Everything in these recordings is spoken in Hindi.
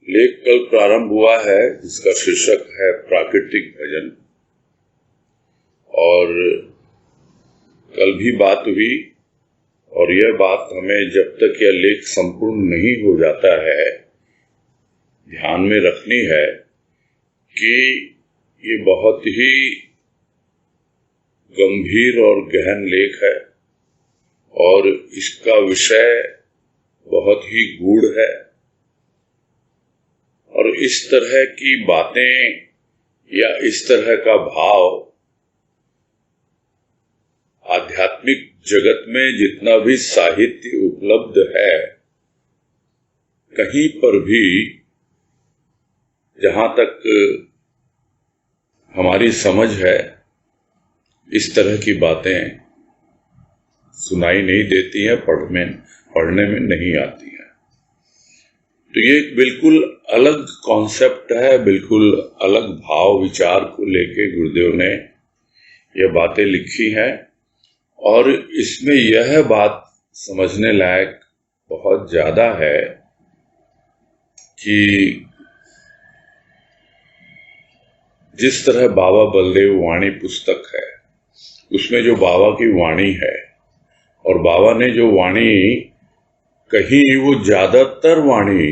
लेख कल प्रारंभ हुआ है जिसका शीर्षक है प्राकृतिक भजन। और कल भी बात हुई और यह बात हमें जब तक यह लेख संपूर्ण नहीं हो जाता है ध्यान में रखनी है कि ये बहुत ही गंभीर और गहन लेख है और इसका विषय बहुत ही गूढ़ है और इस तरह की बातें या इस तरह का भाव आध्यात्मिक जगत में जितना भी साहित्य उपलब्ध है कहीं पर भी जहां तक हमारी समझ है इस तरह की बातें सुनाई नहीं देती हैं, पढ़ने में नहीं आती हैं। तो ये एक बिल्कुल अलग कॉन्सेप्ट है, बिल्कुल अलग भाव विचार को लेके गुरुदेव ने ये बातें लिखी हैं और इसमें यह बात समझने लायक बहुत ज्यादा है कि जिस तरह बाबा बलदेव वाणी पुस्तक है उसमें जो बाबा की वाणी है और बाबा ने जो वाणी कही वो ज्यादातर वाणी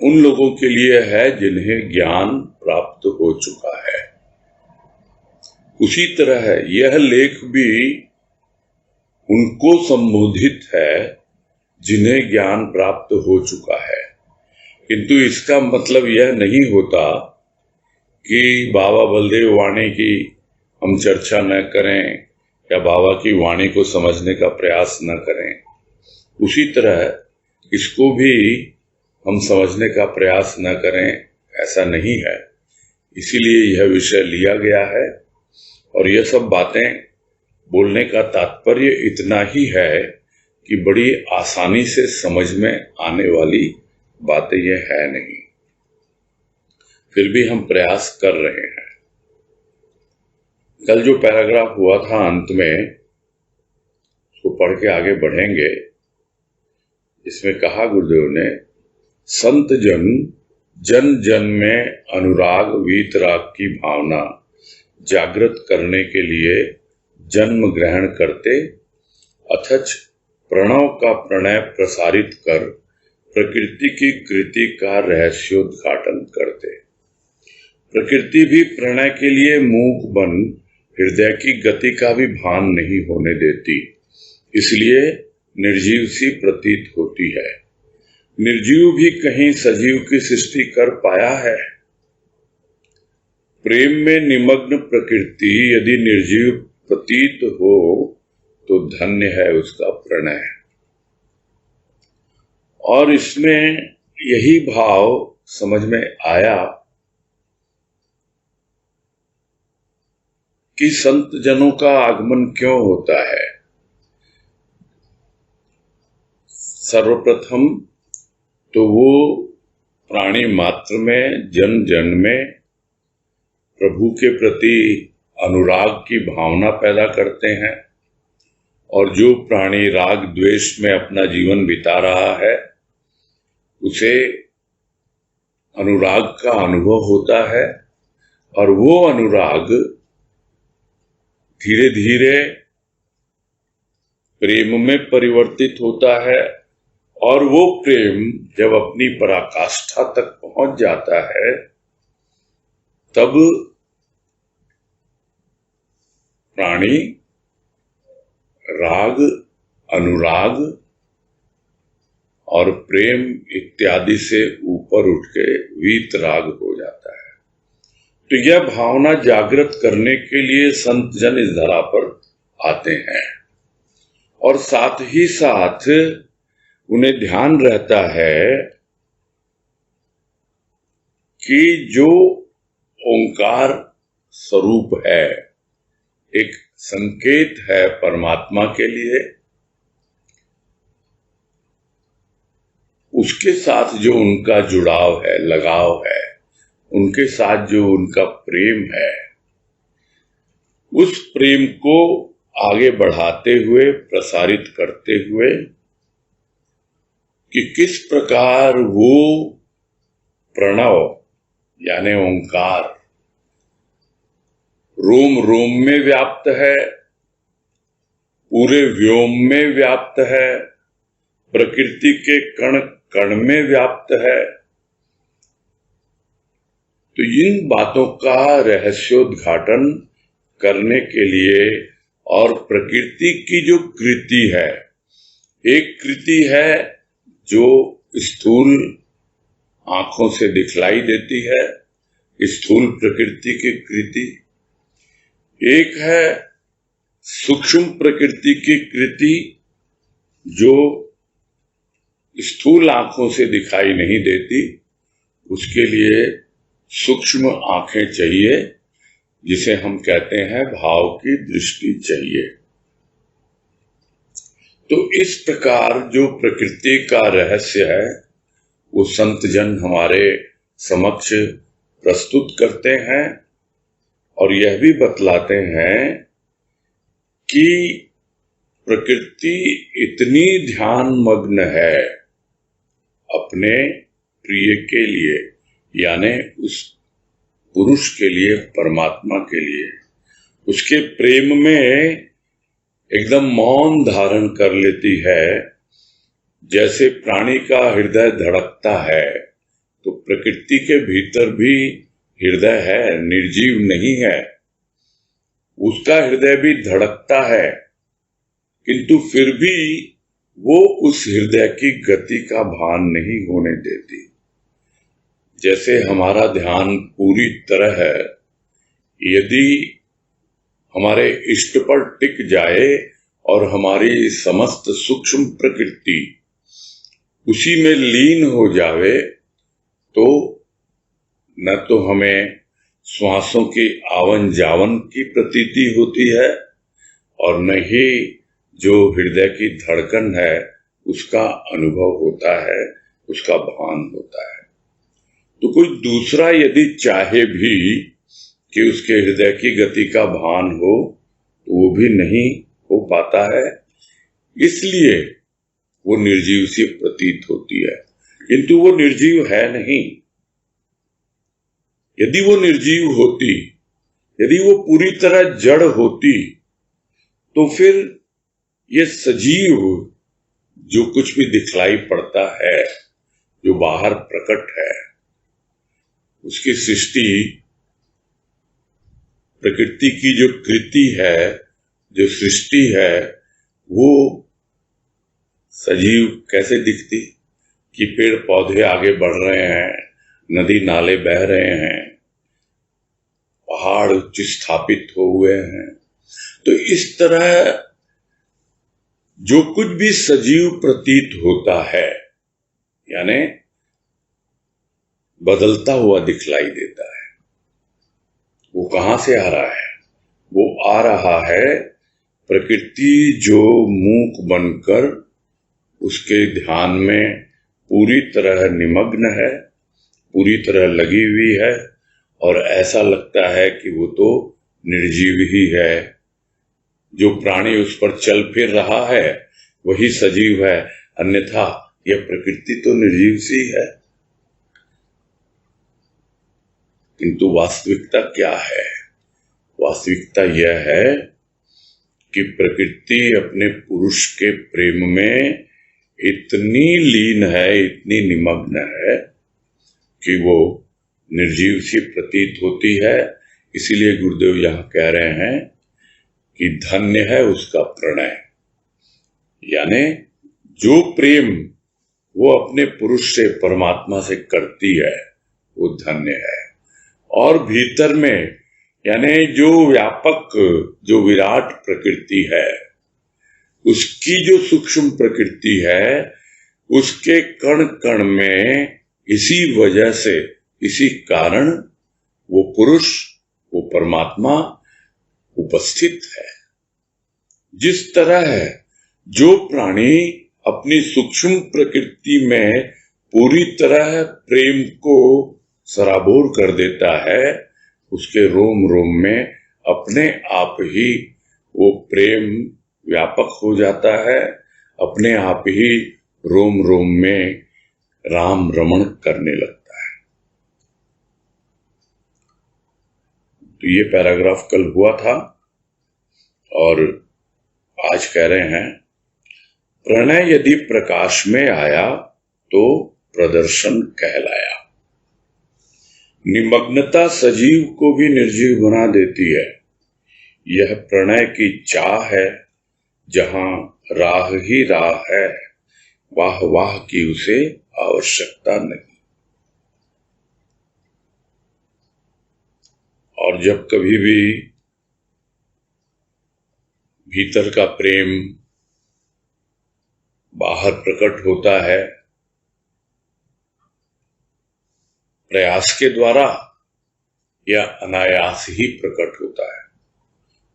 उन लोगों के लिए है जिन्हें ज्ञान प्राप्त हो चुका है। उसी तरह यह लेख भी उनको संबोधित है जिन्हें ज्ञान प्राप्त हो चुका है, किंतु इसका मतलब यह नहीं होता कि बाबा बलदेव वाणी की हम चर्चा न करें या बाबा की वाणी को समझने का प्रयास न करें। उसी तरह इसको भी हम समझने का प्रयास न करें, ऐसा नहीं है। इसीलिए यह विषय लिया गया है और यह सब बातें बोलने का तात्पर्य इतना ही है कि बड़ी आसानी से समझ में आने वाली बातें यह है नहीं, फिर भी हम प्रयास कर रहे हैं। कल जो पैराग्राफ हुआ था अंत में उसको पढ़ के आगे बढ़ेंगे। इसमें कहा गुरुदेव ने, संत जन जन जन में अनुराग वीतराग की भावना जागृत करने के लिए जन्म ग्रहण करते, अथच प्रणव का प्रणय प्रसारित कर प्रकृति की कृति का रहस्योद्घाटन करते। प्रकृति भी प्रणय के लिए मूक बन हृदय की गति का भी भान नहीं होने देती, इसलिए निर्जीव सी प्रतीत होती है। निर्जीव भी कहीं सजीव की सृष्टि कर पाया है। प्रेम में निमग्न प्रकृति यदि निर्जीव प्रतीत हो तो धन्य है उसका प्रणय। और इसमें यही भाव समझ में आया कि संत जनों का आगमन क्यों होता है। सर्वप्रथम तो वो प्राणी मात्र में जन जन में प्रभु के प्रति अनुराग की भावना पैदा करते हैं और जो प्राणी राग द्वेष में अपना जीवन बिता रहा है उसे अनुराग का अनुभव होता है और वो अनुराग धीरे धीरे प्रेम में परिवर्तित होता है और वो प्रेम जब अपनी पराकाष्ठा तक पहुंच जाता है तब प्राणी राग, अनुराग और प्रेम इत्यादि से ऊपर उठ के वीतराग हो जाता है। तो यह भावना जागृत करने के लिए संत जन इस धरा पर आते हैं और साथ ही साथ उन्हें ध्यान रहता है कि जो ओंकार स्वरूप है, एक संकेत है परमात्मा के लिए, उसके साथ जो उनका जुड़ाव है, लगाव है, उनके साथ जो उनका प्रेम है, उस प्रेम को आगे बढ़ाते हुए, प्रसारित करते हुए कि किस प्रकार वो प्रणव यानी ओंकार रोम रोम में व्याप्त है, पूरे व्योम में व्याप्त है, प्रकृति के कण कण में व्याप्त है। तो इन बातों का रहस्योद्घाटन करने के लिए और प्रकृति की जो कृति है, एक कृति है जो स्थूल आंखों से दिखलाई देती है, स्थूल प्रकृति की कृति, एक है सूक्ष्म प्रकृति की कृति जो स्थूल आंखों से दिखाई नहीं देती। उसके लिए सूक्ष्म आंखें चाहिए, जिसे हम कहते हैं भाव की दृष्टि चाहिए। तो इस प्रकार जो प्रकृति का रहस्य है वो संत जन हमारे समक्ष प्रस्तुत करते हैं और यह भी बतलाते हैं कि प्रकृति इतनी ध्यान मग्न है अपने प्रिय के लिए, यानी उस पुरुष के लिए, परमात्मा के लिए, उसके प्रेम में एकदम मौन धारण कर लेती है। जैसे प्राणी का हृदय धड़कता है तो प्रकृति के भीतर भी हृदय है, निर्जीव नहीं है, उसका हृदय भी धड़कता है, किंतु फिर भी वो उस हृदय की गति का भान नहीं होने देती। जैसे हमारा ध्यान पूरी तरह यदि हमारे इष्ट पर टिक जाए और हमारी समस्त सूक्ष्म प्रकृति उसी में लीन हो जावे, तो न तो हमें श्वासों की आवन जावन की प्रतीति होती है और न ही जो हृदय की धड़कन है उसका अनुभव होता है, उसका भान होता है। तो कोई दूसरा यदि चाहे भी कि उसके हृदय की गति का भान हो तो वो भी नहीं हो पाता है, इसलिए वो निर्जीव सी प्रतीत होती है, किंतु वो निर्जीव है नहीं। यदि वो निर्जीव होती, यदि वो पूरी तरह जड़ होती, तो फिर ये सजीव जो कुछ भी दिखलाई पड़ता है, जो बाहर प्रकट है, उसकी सृष्टि, प्रकृति की जो कृति है, जो सृष्टि है, वो सजीव कैसे दिखती कि पेड़ पौधे आगे बढ़ रहे हैं, नदी नाले बह रहे हैं, पहाड़ उच्च स्थापित हो हुए हैं। तो इस तरह जो कुछ भी सजीव प्रतीत होता है, यानी बदलता हुआ दिखलाई देता है, वो कहां से आ रहा है? वो आ रहा है प्रकृति जो मूक बनकर उसके ध्यान में पूरी तरह निमग्न है, पूरी तरह लगी हुई है और ऐसा लगता है कि वो तो निर्जीव ही है। जो प्राणी उस पर चल फिर रहा है वही सजीव है, अन्यथा यह प्रकृति तो निर्जीव सी है। किंतु वास्तविकता क्या है? वास्तविकता यह है कि प्रकृति अपने पुरुष के प्रेम में इतनी लीन है, इतनी निमग्न है कि वो निर्जीव सी प्रतीत होती है। इसीलिए गुरुदेव यहाँ कह रहे हैं कि धन्य है उसका प्रणय, यानी जो प्रेम वो अपने पुरुष से, परमात्मा से करती है वो धन्य है। और भीतर में यानी जो व्यापक, जो विराट प्रकृति है, उसकी जो सूक्ष्म प्रकृति है, उसके कण कण में इसी वजह से, इसी कारण वो पुरुष, वो परमात्मा उपस्थित है। जिस तरह जो प्राणी अपनी सूक्ष्म प्रकृति में पूरी तरह प्रेम को सराबोर कर देता है, उसके रोम रोम में अपने आप ही वो प्रेम व्यापक हो जाता है, अपने आप ही रोम रोम में राम रमण करने लगता है। तो ये पैराग्राफ कल हुआ था और आज कह रहे हैं, प्रणय यदि प्रकाश में आया तो प्रदर्शन कहलाया। निमग्नता सजीव को भी निर्जीव बना देती है। यह प्रणय की चाह है, जहां राह ही राह है, वाह वाह की उसे आवश्यकता नहीं। और जब कभी भी भीतर का प्रेम बाहर प्रकट होता है, प्रयास के द्वारा या अनायास ही प्रकट होता है,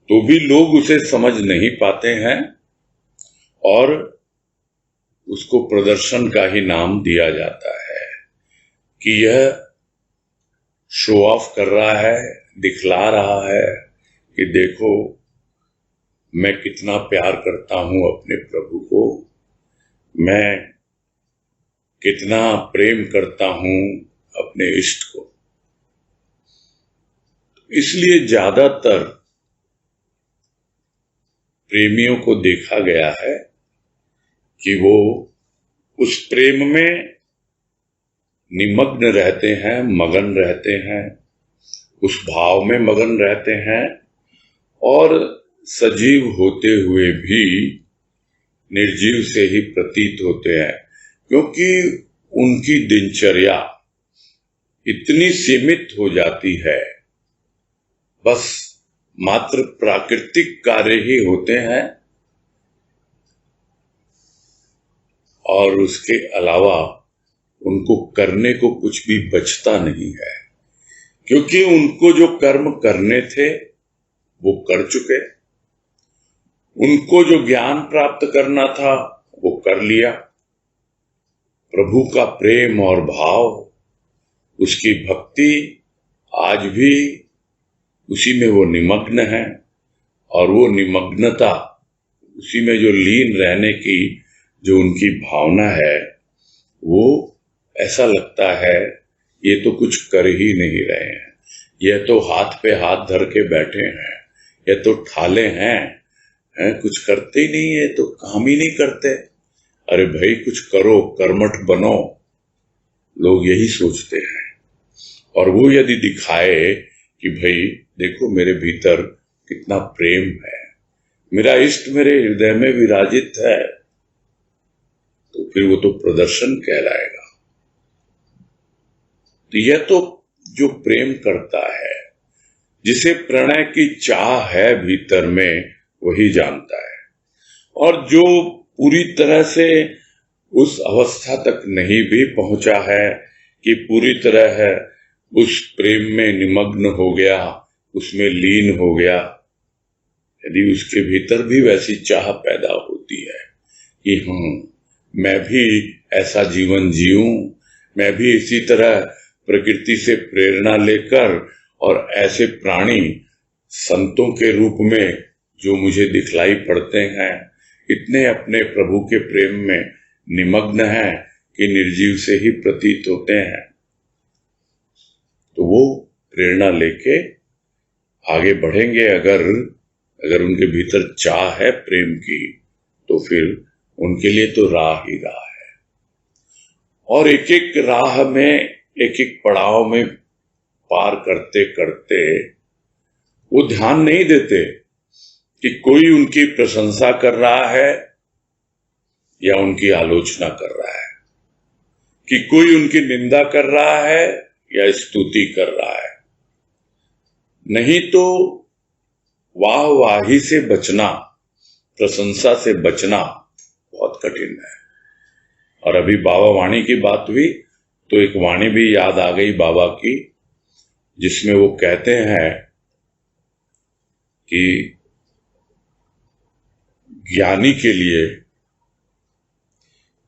तो भी लोग उसे समझ नहीं पाते हैं और उसको प्रदर्शन का ही नाम दिया जाता है कि यह शो ऑफ कर रहा है, दिखला रहा है कि देखो मैं कितना प्यार करता हूं अपने प्रभु को, मैं कितना प्रेम करता हूं अपने इष्ट को। इसलिए ज्यादातर प्रेमियों को देखा गया है कि वो उस प्रेम में निमग्न रहते हैं, मगन रहते हैं, उस भाव में मगन रहते हैं और सजीव होते हुए भी निर्जीव से ही प्रतीत होते हैं, क्योंकि उनकी दिनचर्या इतनी सीमित हो जाती है, बस मात्र प्राकृतिक कार्य ही होते हैं और उसके अलावा उनको करने को कुछ भी बचता नहीं है, क्योंकि उनको जो कर्म करने थे वो कर चुके, उनको जो ज्ञान प्राप्त करना था वो कर लिया। प्रभु का प्रेम और भाव, उसकी भक्ति आज भी उसी में वो निमग्न है और वो निमग्नता, उसी में जो लीन रहने की जो उनकी भावना है, वो ऐसा लगता है ये तो कुछ कर ही नहीं रहे हैं, ये तो हाथ पे हाथ धर के बैठे हैं, ये तो ठाले हैं, कुछ करते ही नहीं, है तो काम ही नहीं करते। अरे भाई कुछ करो, कर्मठ बनो, लोग यही सोचते हैं। और वो यदि दिखाए कि भाई देखो मेरे भीतर कितना प्रेम है, मेरा इष्ट मेरे हृदय में विराजित है, तो फिर वो तो प्रदर्शन कहलाएगा। तो यह तो जो प्रेम करता है, जिसे प्रणय की चाह है भीतर में, वही जानता है। और जो पूरी तरह से उस अवस्था तक नहीं भी पहुंचा है कि पूरी तरह है उस प्रेम में निमग्न हो गया, उसमें लीन हो गया, यदि उसके भीतर भी वैसी चाह पैदा होती है कि मैं भी ऐसा जीवन जीऊं, मैं भी इसी तरह प्रकृति से प्रेरणा लेकर और ऐसे प्राणी संतों के रूप में जो मुझे दिखलाई पड़ते हैं, इतने अपने प्रभु के प्रेम में निमग्न हैं कि निर्जीव से ही प्रतीत होते हैं, तो वो प्रेरणा लेके आगे बढ़ेंगे। अगर उनके भीतर चाह है प्रेम की, तो फिर उनके लिए तो राह ही राह है। और एक एक राह में, एक एक पड़ाव में पार करते करते वो ध्यान नहीं देते कि कोई उनकी प्रशंसा कर रहा है या उनकी आलोचना कर रहा है, कि कोई उनकी निंदा कर रहा है या स्तुति कर रहा है। नहीं तो वाह वाही से बचना, प्रशंसा से बचना बहुत कठिन है। और अभी बाबा वाणी की बात हुई तो एक वाणी भी याद आ गई बाबा की, जिसमें वो कहते हैं कि ज्ञानी के लिए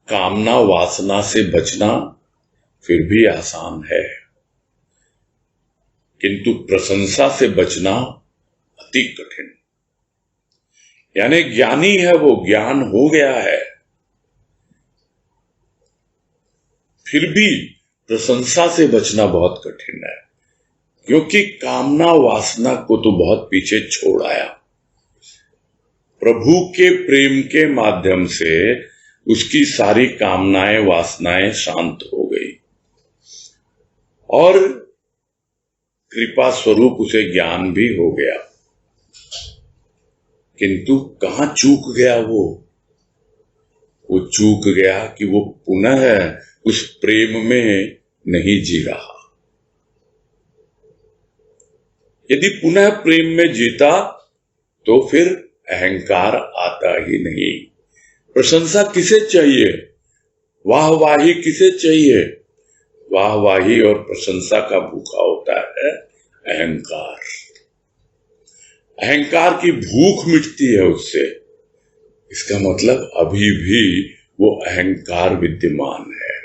कामना वासना से बचना फिर भी आसान है, किंतु प्रशंसा से बचना अति कठिन। यानी ज्ञानी है वो, ज्ञान हो गया है, फिर भी प्रशंसा से बचना बहुत कठिन है, क्योंकि कामना वासना को तो बहुत पीछे छोड़ आया। प्रभु के प्रेम के माध्यम से उसकी सारी कामनाएं वासनाएं शांत हो गई और कृपा स्वरूप उसे ज्ञान भी हो गया। किंतु कहां चूक गया वो चूक गया कि वो पुनः उस प्रेम में नहीं जी रहा। यदि पुनः प्रेम में जीता तो फिर अहंकार आता ही नहीं। प्रशंसा किसे चाहिए? वाहवाही किसे चाहिए? वाहवाही और प्रशंसा का भूखा होता है अहंकार। अहंकार की भूख मिटती है उससे। इसका मतलब अभी भी वो अहंकार विद्यमान है।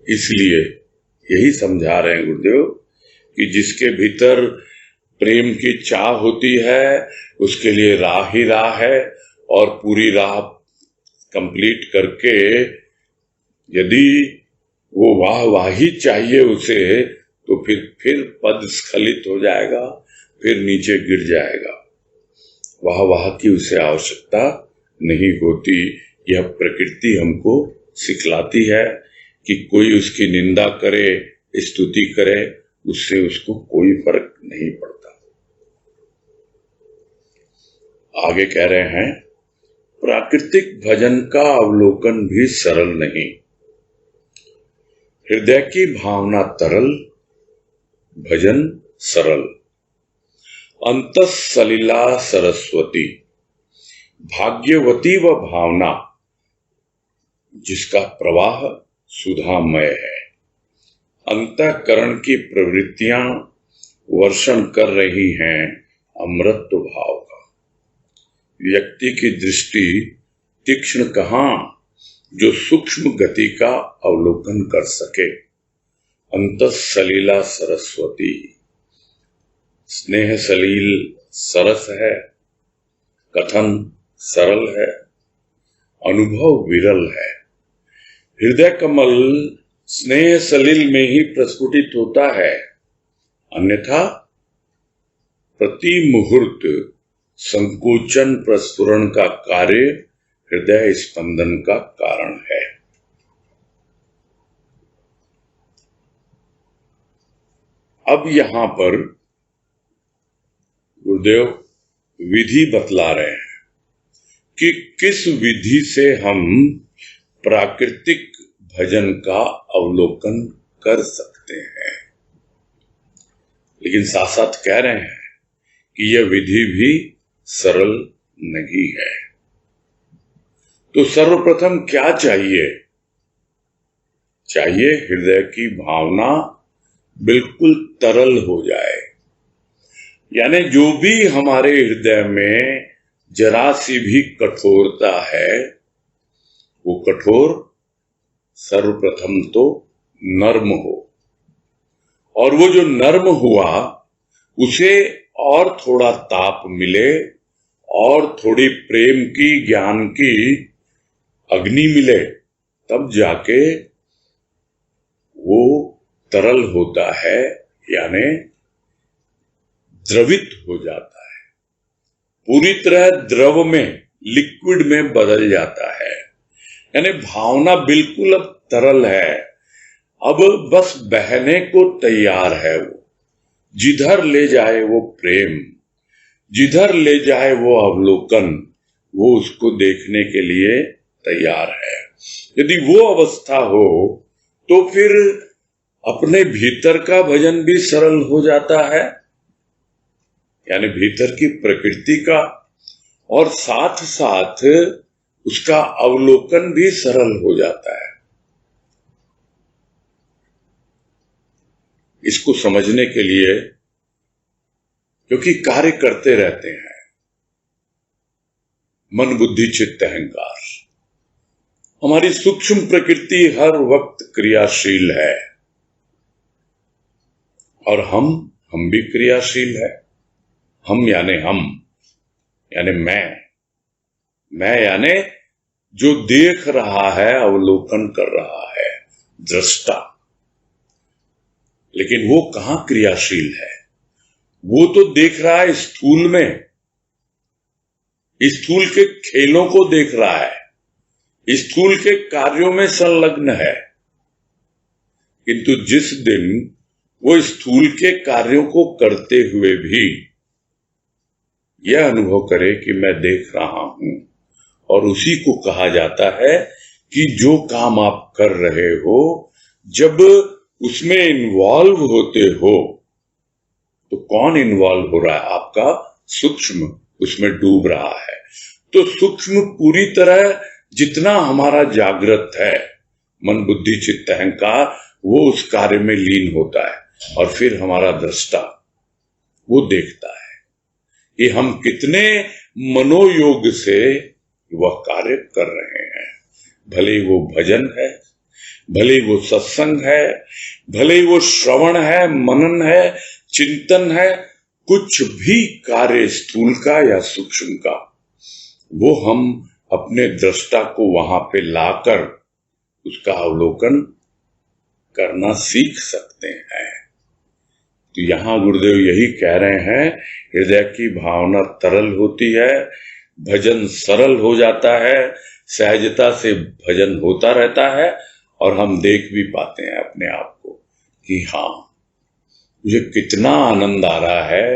इसलिए यही समझा रहे हैं गुरुदेव कि जिसके भीतर प्रेम की चाह होती है उसके लिए राह ही राह है, और पूरी राह कंप्लीट करके यदि वो वाहवाही चाहिए उसे तो फिर पद स्खलित हो जाएगा, फिर नीचे गिर जाएगा। वाह की उसे आवश्यकता नहीं होती। यह प्रकृति हमको सिखलाती है कि कोई उसकी निंदा करे, स्तुति करे, उससे उसको कोई फर्क नहीं पड़ता। आगे कह रहे हैं, प्राकृतिक भजन का अवलोकन भी सरल नहीं। हृदय की भावना तरल, भजन सरल। अंतस सलिला सरस्वती, भाग्यवती व भावना जिसका प्रवाह सुधामय है। अंतःकरण की प्रवृत्तियां वर्षण कर रही हैं अमृत भाव का। व्यक्ति की दृष्टि तीक्ष्ण कहां जो सूक्ष्म गति का अवलोकन कर सके। अंतस सलीला सरस्वती, स्नेह सलील सरस है, कथन सरल है, अनुभव विरल है। हृदय कमल स्नेह सलील में ही प्रस्फुटित होता है, अन्यथा प्रति मुहूर्त संकोचन प्रस्फुरण का कार्य हृदय स्पंदन का कारण है। अब यहां पर गुरुदेव विधि बतला रहे हैं कि किस विधि से हम प्राकृतिक भजन का अवलोकन कर सकते हैं। लेकिन साथ साथ कह रहे हैं कि यह विधि भी सरल नहीं है। तो सर्वप्रथम क्या चाहिए? चाहिए हृदय की भावना बिल्कुल तरल हो जाए। यानी जो भी हमारे हृदय में जरा सी भी कठोरता है, वो कठोर सर्वप्रथम तो नर्म हो, और वो जो नर्म हुआ उसे और थोड़ा ताप मिले और थोड़ी प्रेम की, ज्ञान की अग्नि मिले, तब जाके वो तरल होता है, यानी द्रवित हो जाता है, पूरी तरह द्रव में, लिक्विड में बदल जाता है। यानी भावना बिल्कुल अब तरल है, अब बस बहने को तैयार है। वो जिधर ले जाए वो प्रेम, जिधर ले जाए वो अवलोकन, वो उसको देखने के लिए तैयार है। यदि वो अवस्था हो तो फिर अपने भीतर का भजन भी सरल हो जाता है, यानी भीतर की प्रकृति का, और साथ साथ उसका अवलोकन भी सरल हो जाता है। इसको समझने के लिए, क्योंकि कार्य करते रहते हैं मन बुद्धि चित्त अहंकार, हमारी सूक्ष्म प्रकृति हर वक्त क्रियाशील है, और हम भी क्रियाशील है। हम यानी मैं यानी जो देख रहा है, अवलोकन कर रहा है, दृष्टा। लेकिन वो कहां क्रियाशील है? वो तो देख रहा है स्थूल में, स्थूल के खेलों को देख रहा है, स्थूल के कार्यों में संलग्न है। किंतु जिस दिन वो स्थूल के कार्यों को करते हुए भी यह अनुभव करे कि मैं देख रहा हूं, और उसी को कहा जाता है कि जो काम आप कर रहे हो, जब उसमें इन्वॉल्व होते हो, तो कौन इन्वॉल्व हो रहा है? आपका सूक्ष्म उसमें डूब रहा है। तो सूक्ष्म पूरी तरह जितना हमारा जागृत है, मन बुद्धि चित्त अहंकार, वो उस कार्य में लीन होता है, और फिर हमारा दृष्टा वो देखता है कि हम कितने मनोयोग से वह कार्य कर रहे हैं। भले वो भजन है, भले वो सत्संग है, भले वो श्रवण है, मनन है, चिंतन है, कुछ भी कार्य स्थूल का या सूक्ष्म का, वो हम अपने दृष्टा को वहां पे लाकर उसका अवलोकन करना सीख सकते हैं। तो यहां गुरुदेव यही कह रहे हैं, हृदय की भावना तरल होती है, भजन सरल हो जाता है, सहजता से भजन होता रहता है, और हम देख भी पाते हैं अपने आप को कि हाँ, मुझे कितना आनंद आ रहा है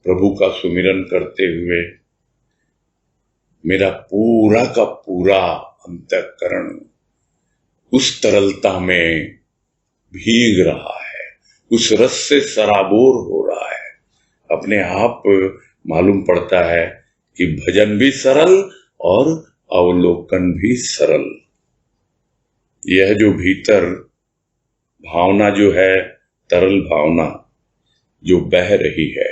प्रभु का सुमिरन करते हुए। मेरा पूरा का पूरा अंतःकरण उस तरलता में भीग रहा है, उस रस से सराबोर हो रहा है। अपने आप मालूम पड़ता है कि भजन भी सरल और अवलोकन भी सरल। यह जो भीतर भावना जो है, तरल भावना जो बह रही है,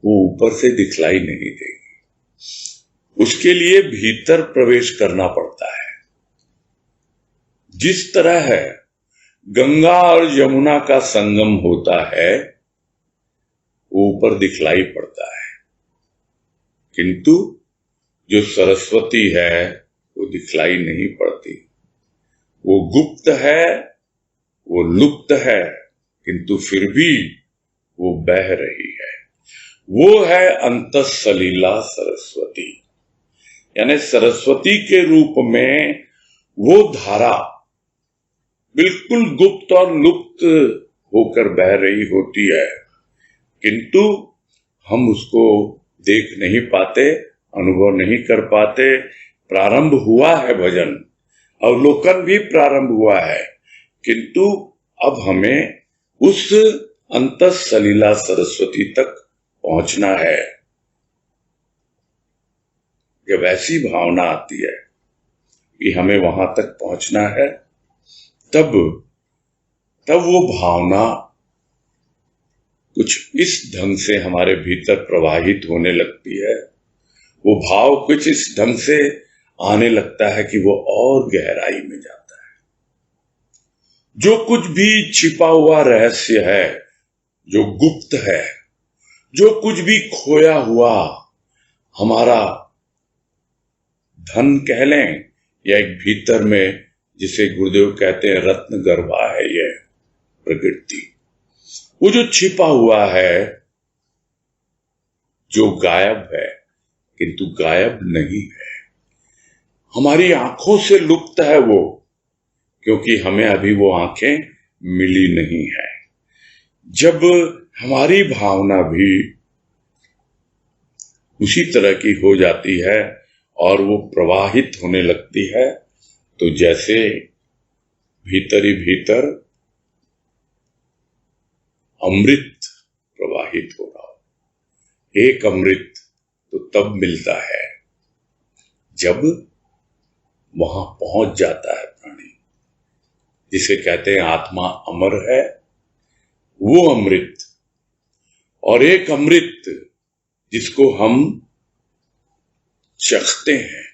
वो ऊपर से दिखलाई नहीं देगी। उसके लिए भीतर प्रवेश करना पड़ता है। जिस तरह है गंगा और यमुना का संगम होता है, वो ऊपर दिखलाई पड़ता है, किंतु जो सरस्वती है वो दिखलाई नहीं पड़ती। वो गुप्त है, वो लुप्त है, किंतु फिर भी वो बह रही है। वो है अंतःसलीला सरस्वती, यानी सरस्वती के रूप में वो धारा बिल्कुल गुप्त और लुप्त होकर बह रही होती है, किंतु हम उसको देख नहीं पाते, अनुभव नहीं कर पाते। प्रारंभ हुआ है भजन, अवलोकन भी प्रारंभ हुआ है, किंतु अब हमें उस अंतःसलीला सरस्वती तक पहुंचना है। जब ऐसी भावना आती है कि हमें वहां तक पहुंचना है, तब वो भावना कुछ इस ढंग से हमारे भीतर प्रवाहित होने लगती है। वो भाव कुछ इस ढंग से आने लगता है कि वो और गहराई में जाता है। जो कुछ भी छिपा हुआ रहस्य है, जो गुप्त है, जो कुछ भी खोया हुआ हमारा धन कह लें, या एक भीतर में जिसे गुरुदेव कहते हैं रत्न गर्भा है यह प्रकृति, वो जो छिपा हुआ है, जो गायब है किंतु गायब नहीं है, हमारी आंखों से लुप्त है वो, क्योंकि हमें अभी वो आंखें मिली नहीं है। जब हमारी भावना भी उसी तरह की हो जाती है और वो प्रवाहित होने लगती है, तो जैसे भीतर ही भीतर अमृत प्रवाहित हो रहा हो। एक अमृत तो तब मिलता है जब वहां पहुंच जाता है प्राणी, जिसे कहते हैं आत्मा अमर है, वो अमृत। और एक अमृत जिसको हम चखते हैं,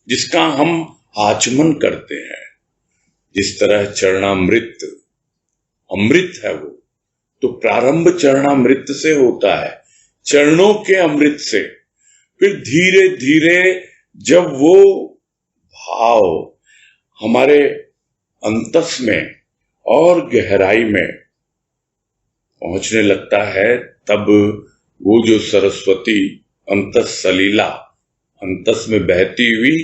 जिसका हम आचमन करते हैं, जिस तरह चरणामृत अमृत है वो, तो प्रारंभ चरणामृत से होता है, चरणों के अमृत से। फिर धीरे धीरे जब वो भाव हमारे अंतस में और गहराई में पहुंचने लगता है, तब वो जो सरस्वती अंतस सलीला, अंतस में बहती हुई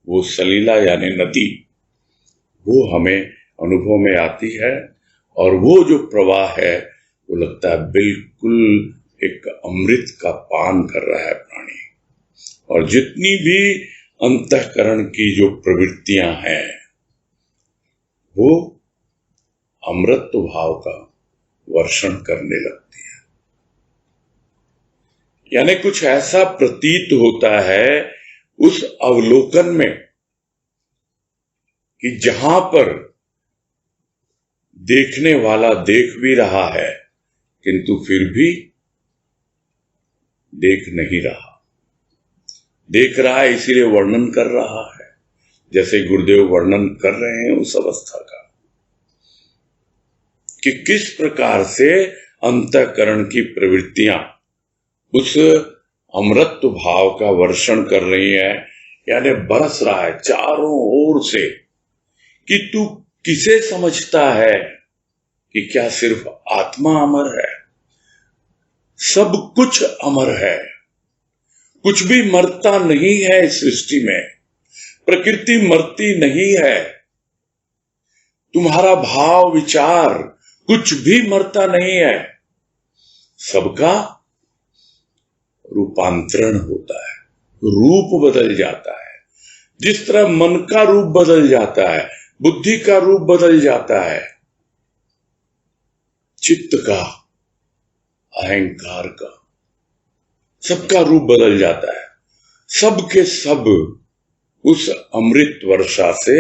वो सलीला यानी नदी, वो हमें अनुभव में आती है। और वो जो प्रवाह है वो लगता है बिल्कुल एक अमृत का पान कर रहा है प्राणी। और जितनी भी अंतःकरण की जो प्रवृत्तियां हैं वो अमृत भाव का वर्षण करने लगती है। यानी कुछ ऐसा प्रतीत होता है उस अवलोकन में कि जहां पर देखने वाला देख भी रहा है किंतु फिर भी देख नहीं रहा, देख रहा है इसीलिए वर्णन कर रहा है, जैसे गुरुदेव वर्णन कर रहे हैं उस अवस्था का कि किस प्रकार से अंतःकरण की प्रवृत्तियां उस अमृत भाव का वर्षण कर रही हैं। यानी बरस रहा है चारों ओर से कि तू किसे समझता है कि क्या सिर्फ आत्मा अमर है? सब कुछ अमर है, कुछ भी मरता नहीं है इस सृष्टि में, प्रकृति मरती नहीं है, तुम्हारा भाव विचार कुछ भी मरता नहीं है, सबका रूपांतरण होता है, रूप बदल जाता है। जिस तरह मन का रूप बदल जाता है, बुद्धि का रूप बदल जाता है, चित्त का, अहंकार का, सबका रूप बदल जाता है। सब के सब उस अमृत वर्षा से,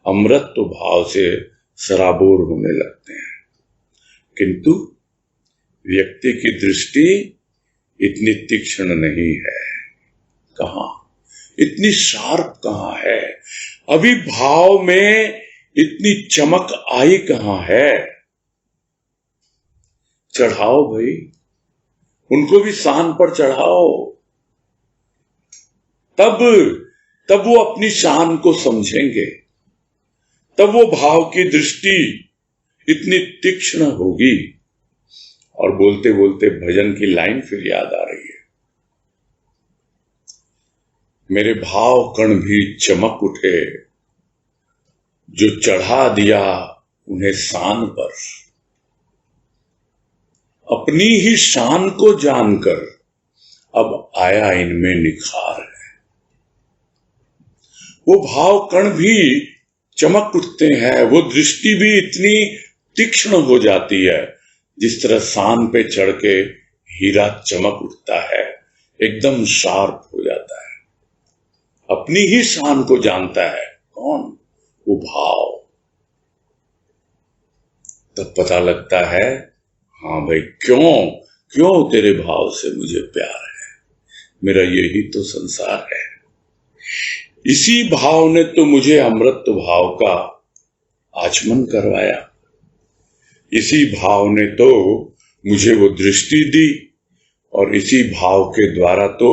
अमृत भाव से सराबोर होने लगते हैं। किंतु व्यक्ति की दृष्टि इतनी तीक्ष्ण नहीं है, कहां, इतनी शार्प कहां है, अभी भाव में इतनी चमक आई कहां है। चढ़ाओ भाई, उनको भी शान पर चढ़ाओ, तब वो अपनी शान को समझेंगे, तब वो भाव की दृष्टि इतनी तीक्ष्ण होगी। और बोलते बोलते भजन की लाइन फिर याद आ रही है, मेरे भाव कण भी चमक उठे, जो चढ़ा दिया उन्हें शान पर, अपनी ही शान को जानकर अब आया इनमें निखार है। वो भाव कण भी चमक उठते हैं, वो दृष्टि भी इतनी तीक्ष्ण हो जाती है, जिस तरह शान पे चढ़ के हीरा चमक उठता है, एकदम शार्प हो जाता है, अपनी ही शान को जानता है। कौन? वो भाव। तब पता लगता है, हाँ भाई, क्यों तेरे भाव से मुझे प्यार है, मेरा यही तो संसार है। इसी भाव ने तो मुझे अमृत भाव का आचमन करवाया, इसी भाव ने तो मुझे वो दृष्टि दी, और इसी भाव के द्वारा तो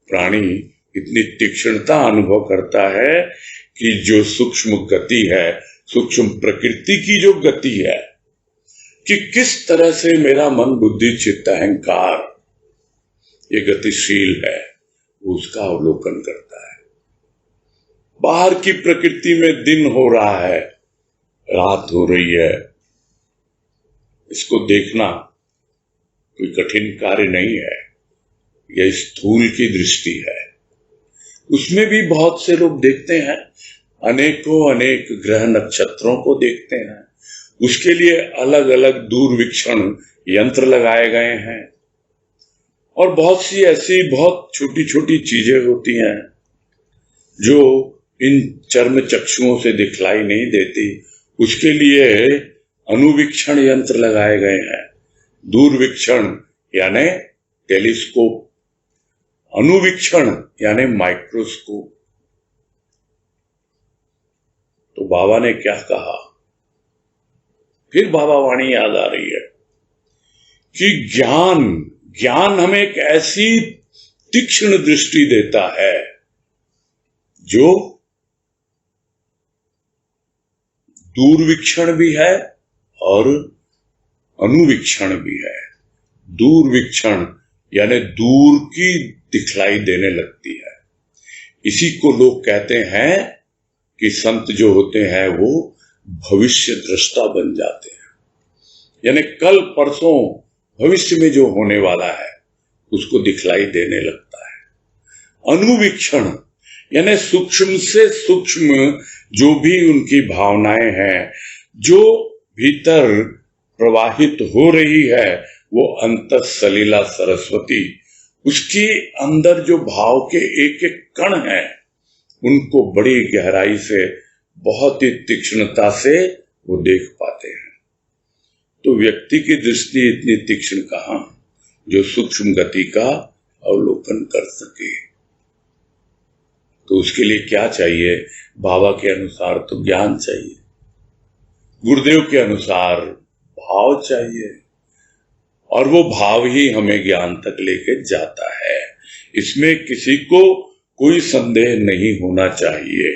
प्राणी इतनी तीक्ष्णता अनुभव करता है कि जो सूक्ष्म गति है, सूक्ष्म प्रकृति की जो गति है, कि किस तरह से मेरा मन बुद्धि चित्त अहंकार ये गतिशील है, उसका अवलोकन करता है। बाहर की प्रकृति में दिन हो रहा है, रात हो रही है, इसको देखना कोई कठिन कार्य नहीं है, यह स्थूल की दृष्टि है। उसमें भी बहुत से लोग देखते हैं, अनेक ग्रह नक्षत्रों को देखते हैं, उसके लिए अलग अलग दूरवीक्षण यंत्र लगाए गए हैं, और बहुत सी ऐसी बहुत छोटी छोटी चीजें होती हैं जो इन चर्म चक्षुओं से दिखलाई नहीं देती, उसके लिए अनुवीक्षण यंत्र लगाए गए हैं। दूरवीक्षण यानी टेलीस्कोप, अनुवीक्षण यानी माइक्रोस्कोप। तो बाबा ने क्या कहा, फिर बाबा वाणी याद आ रही है कि ज्ञान हमें एक ऐसी तीक्ष्ण दृष्टि देता है जो दूरवीक्षण भी है और अनुवीक्षण भी है। दूरवीक्षण यानी दूर की दिखलाई देने लगती है। इसी को लोग कहते हैं कि संत जो होते हैं वो भविष्य दृष्टा बन जाते हैं, यानी कल परसों भविष्य में जो होने वाला है उसको दिखलाई देने लगता है। अनुवीक्षण यानी सूक्ष्म से सूक्ष्म जो भी उनकी भावनाएं हैं, जो भीतर प्रवाहित हो रही है, वो अंतः सलीला सरस्वती, उसके अंदर जो भाव के एक एक कण हैं उनको बड़ी गहराई से, बहुत ही तीक्ष्णता से वो देख पाते हैं। तो व्यक्ति की दृष्टि इतनी तीक्ष्ण कहाँ जो सूक्ष्म गति का अवलोकन कर सके। तो उसके लिए क्या चाहिए? बाबा के अनुसार तो ज्ञान चाहिए, गुरुदेव के अनुसार भाव चाहिए, और वो भाव ही हमें ज्ञान तक लेके जाता है। इसमें किसी को कोई संदेह नहीं होना चाहिए,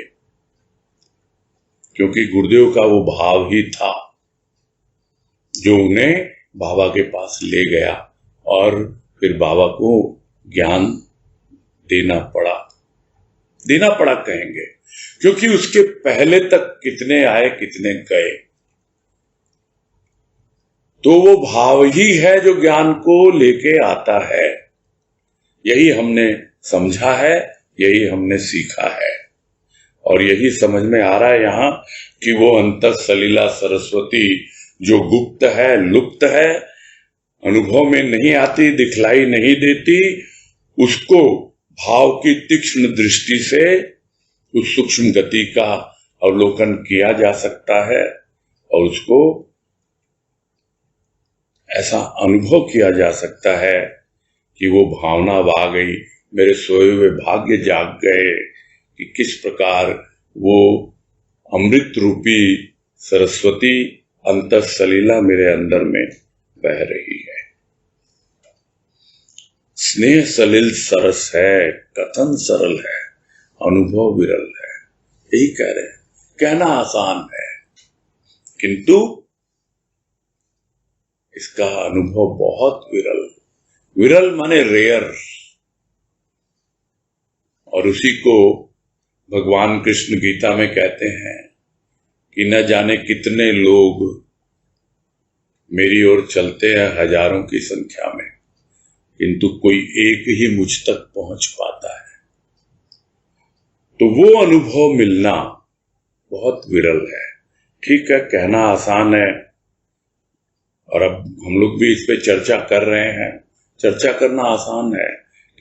क्योंकि गुरुदेव का वो भाव ही था जो उन्हें बाबा के पास ले गया और फिर बाबा को ज्ञान देना पड़ा कहेंगे, क्योंकि उसके पहले तक कितने आए कितने गए। तो वो भाव ही है जो ज्ञान को लेके आता है। यही हमने समझा है, यही हमने सीखा है, और यही समझ में आ रहा है यहाँ कि वो अंतः सलीला सरस्वती जो गुप्त है, लुप्त है, अनुभव में नहीं आती, दिखलाई नहीं देती, उसको भाव की तीक्ष्ण दृष्टि से उस सूक्ष्म गति का अवलोकन किया जा सकता है और उसको ऐसा अनुभव किया जा सकता है कि वो भावना आ गई, मेरे सोए हुए भाग्य जाग गए, कि किस प्रकार वो अमृत रूपी सरस्वती अंतः सलीला मेरे अंदर में बह रही है। स्नेह सलिल सरस है, कथन सरल है, अनुभव विरल है। यही कह रहे हैं। कहना आसान है किंतु इसका अनुभव बहुत विरल माने रेयर। और उसी को भगवान कृष्ण गीता में कहते हैं कि न जाने कितने लोग मेरी ओर चलते हैं हजारों की संख्या में, किंतु कोई एक ही मुझ तक पहुंच पाता है। तो वो अनुभव मिलना बहुत विरल है। ठीक है, कहना आसान है, और अब हम लोग भी इस पे चर्चा कर रहे हैं। चर्चा करना आसान है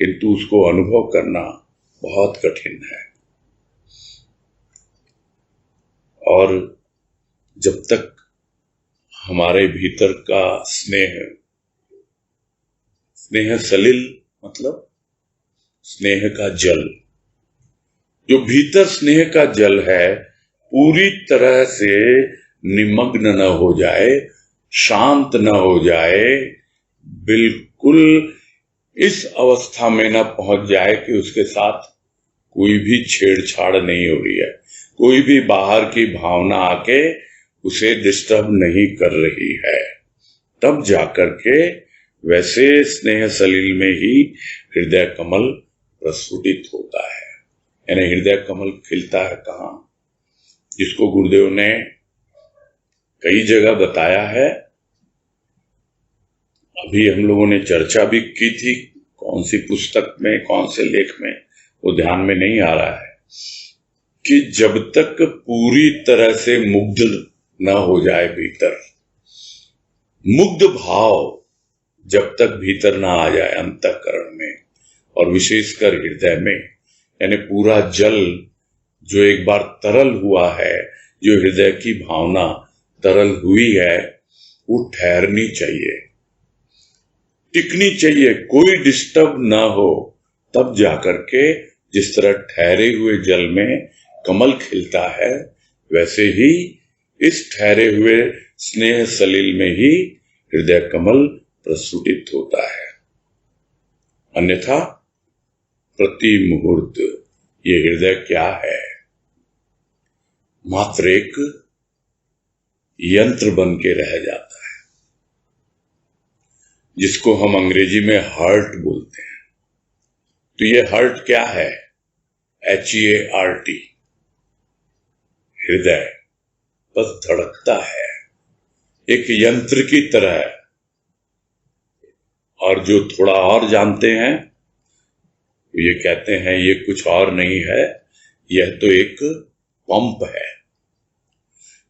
किंतु उसको अनुभव करना बहुत कठिन है। और जब तक हमारे भीतर का स्नेह सलिल मतलब स्नेह का जल, जो भीतर स्नेह का जल है पूरी तरह से निमग्न न हो जाए, शांत न हो जाए, बिल्कुल इस अवस्था में न पहुंच जाए कि उसके साथ कोई भी छेड़छाड़ नहीं हो रही है, कोई भी बाहर की भावना आके उसे डिस्टर्ब नहीं कर रही है, तब जाकर के वैसे स्नेह सलिल में ही हृदय कमल प्रस्फुटित होता है। यानी हृदय कमल खिलता है कहाँ? जिसको गुरुदेव ने कई जगह बताया है, अभी हम लोगों ने चर्चा भी की थी, कौन सी पुस्तक में, कौन से लेख में, वो ध्यान में नहीं आ रहा है, कि जब तक पूरी तरह से मुग्ध न हो जाए भीतर, मुग्ध भाव जब तक भीतर ना आ जाए अंतःकरण में और विशेषकर हृदय में, यानी पूरा जल जो एक बार तरल हुआ है, जो हृदय की भावना तरल हुई है, वो ठहरनी चाहिए, टिकनी चाहिए, कोई डिस्टर्ब ना हो, तब जाकर के जिस तरह ठहरे हुए जल में कमल खिलता है, वैसे ही इस ठहरे हुए स्नेह सलिल में ही हृदय कमल प्रस्फुटित होता है। अन्यथा प्रति मुहूर्त ये हृदय क्या है? मात्र एक यंत्र बन के रह जाता है, जिसको हम अंग्रेजी में हर्ट बोलते हैं। तो ये हर्ट क्या है? HEART, हृदय बस धड़कता है एक यंत्र की तरह। और जो थोड़ा और जानते हैं ये कहते हैं ये कुछ और नहीं है, यह तो एक पंप है।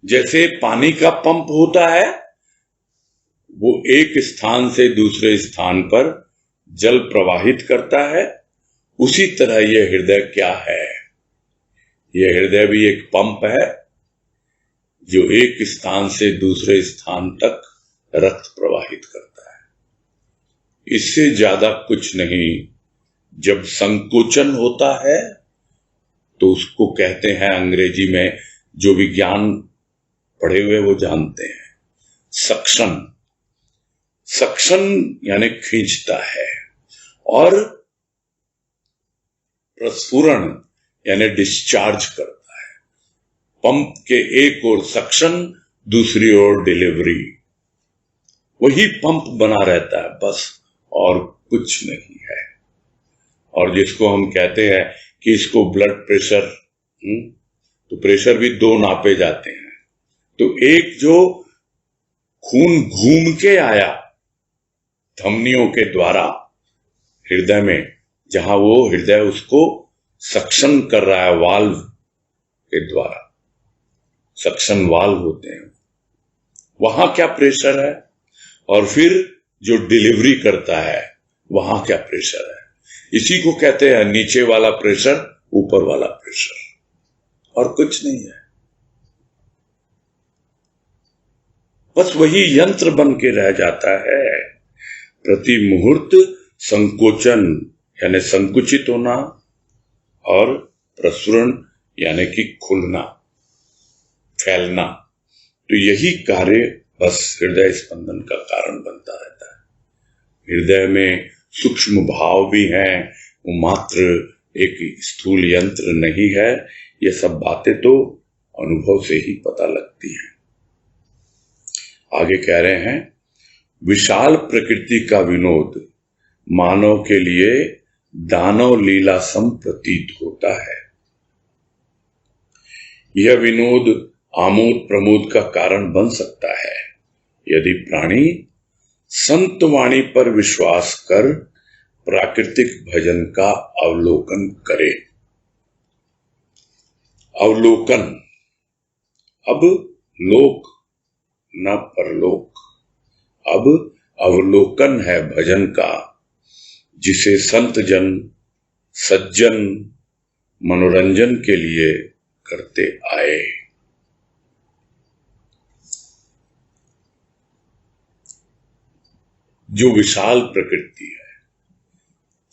जैसे पानी का पंप होता है, वो एक स्थान से दूसरे स्थान पर जल प्रवाहित करता है, उसी तरह यह हृदय क्या है? यह हृदय भी एक पंप है जो एक स्थान से दूसरे स्थान तक रक्त प्रवाहित करता है। इससे ज्यादा कुछ नहीं। जब संकोचन होता है तो उसको कहते हैं अंग्रेजी में, जो विज्ञान पढ़े हुए वो जानते हैं, सक्शन। सक्शन यानी खींचता है, और प्रस्फुरण यानी डिस्चार्ज करता है। पंप के एक ओर सक्शन, दूसरी ओर डिलीवरी। वही पंप बना रहता है बस, और कुछ नहीं है। और जिसको हम कहते हैं कि इसको ब्लड प्रेशर, तो प्रेशर भी दो नापे जाते हैं। तो एक जो खून घूम के आया धमनियों के द्वारा हृदय में, जहां वो हृदय उसको सक्शन कर रहा है वाल्व के द्वारा, सक्शन वाल्व होते हैं, वहां क्या प्रेशर है। और फिर जो डिलीवरी करता है वहां क्या प्रेशर है। इसी को कहते हैं नीचे वाला प्रेशर, ऊपर वाला प्रेशर, और कुछ नहीं है। बस वही यंत्र बन के रह जाता है। प्रति मुहूर्त संकोचन यानी संकुचित होना, और प्रसरण यानी कि खुलना, फैलना। तो यही कार्य बस हृदय स्पंदन का कारण बनता रहता है। हृदय में सूक्ष्म भाव भी हैं, वो मात्र एक स्थूल यंत्र नहीं है। ये सब बातें तो अनुभव से ही पता लगती हैं। आगे कह रहे हैं, विशाल प्रकृति का विनोद मानव के लिए दानव लीला सम प्रतीत होता है। यह विनोद आमोद प्रमोद का कारण बन सकता है यदि प्राणी संत वाणी पर विश्वास कर प्राकृतिक भजन का अवलोकन करे। अवलोकन, अब लोक न परलोक, अब अवलोकन है भजन का, जिसे संत जन सज्जन मनोरंजन के लिए करते आए। जो विशाल प्रकृति है,